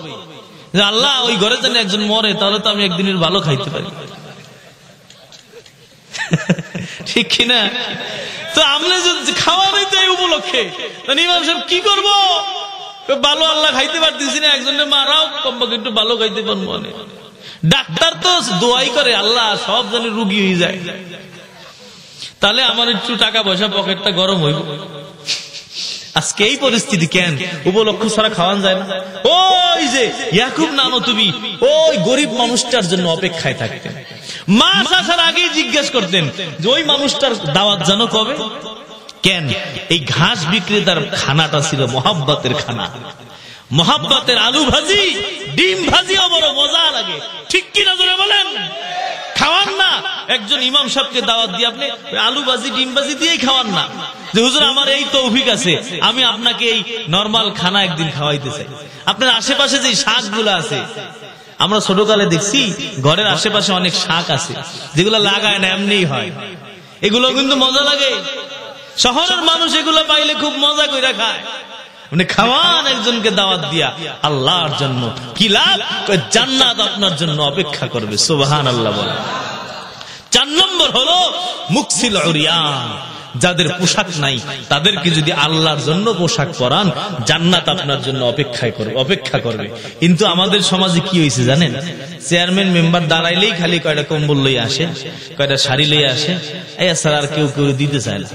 যে আল্লাহ ওই ঘরে যেন একজন মরে, তাহলে তো আমি একদিনের ভালো খাইতে পারি। ঠিক কিনা? তো আমরা যদি খাওয়া নেই তো এই উপলক্ষে, ইমাম সাহেব কি করবো? ভালো আল্লাহ খাইতে পারতেছি না, একজনের মারাও কমপক্ষে একটু ভালো খাইতে পারবো। ডাক্তার তো দোয়াই করে আল্লাহ সব জানি রুগী হয়ে যায়, তাহলে আমার একটু টাকা পয়সা পকেটটা গরম হইব। আজকে এই পরিস্থিতি কেন? উপলক্ষ ছাড়া খাওয়ান যায় না। ওই যে ইয়াকুব নানো তুমি ওই গরিব মানুষটার জন্য অপেক্ষায় থাকতেন। মাস আসার আগেই জিজ্ঞেস করতেন যে ওই মানুষটার দাওয়াত জানো কবে? কেন? এই ঘাস বিক্রেতার খানাটা ছিল মোহাব্বতের খানা। মোহাব্বতের আলু ভাজি, ডিম ভাজিও বড় মজা লাগে। ঠিক কিনা জোরে বলেন? খাওয়ান না একজন ইমাম সাহেবকে দাওয়াত দিয়ে আপনি আলু ভাজি ডিম ভাজি দিয়েই খাওয়ান না যে হুজুর আমার এই তৌফিক আছে, আমি আপনাকে এই নরমাল খানা একদিন খাওয়াইতে চাই। আপনার আশেপাশে যে শাকগুলো আছে, আমরা ছোটকালে দেখছি ঘরের আশেপাশে অনেক শাক আছে যেগুলো লাগায় না, এমনিই হয়। এগুলো কিন্তু মজা লাগে। শহরের মানুষ এগুলো পাইলে খুব মজা করে খায়। মানে খাওয়ান একজনকে দাওয়াত দিয়া আল্লাহর জন্য, কি লাভ? জান্নাত আপনার জন্য অপেক্ষা করবে। সুবহানাল্লাহ বলে। 4 নম্বর হলো মুকসিল উরিয়ান, যাদের পোশাক নাই তাদেরকে যদি আল্লাহর জন্য পোশাক পরান, জান্নাত আপনার জন্য অপেক্ষা করবে। কিন্তু আমাদের সমাজে কি হয়েছে জানেন? চেয়ারম্যান মেম্বার দাঁড়াইলেই খালি কয়টা কম্বল লইয়া আসে, কয়টা শাড়ি লইয়া আসে, এই স্যার আর কেউ দিতে চায় না।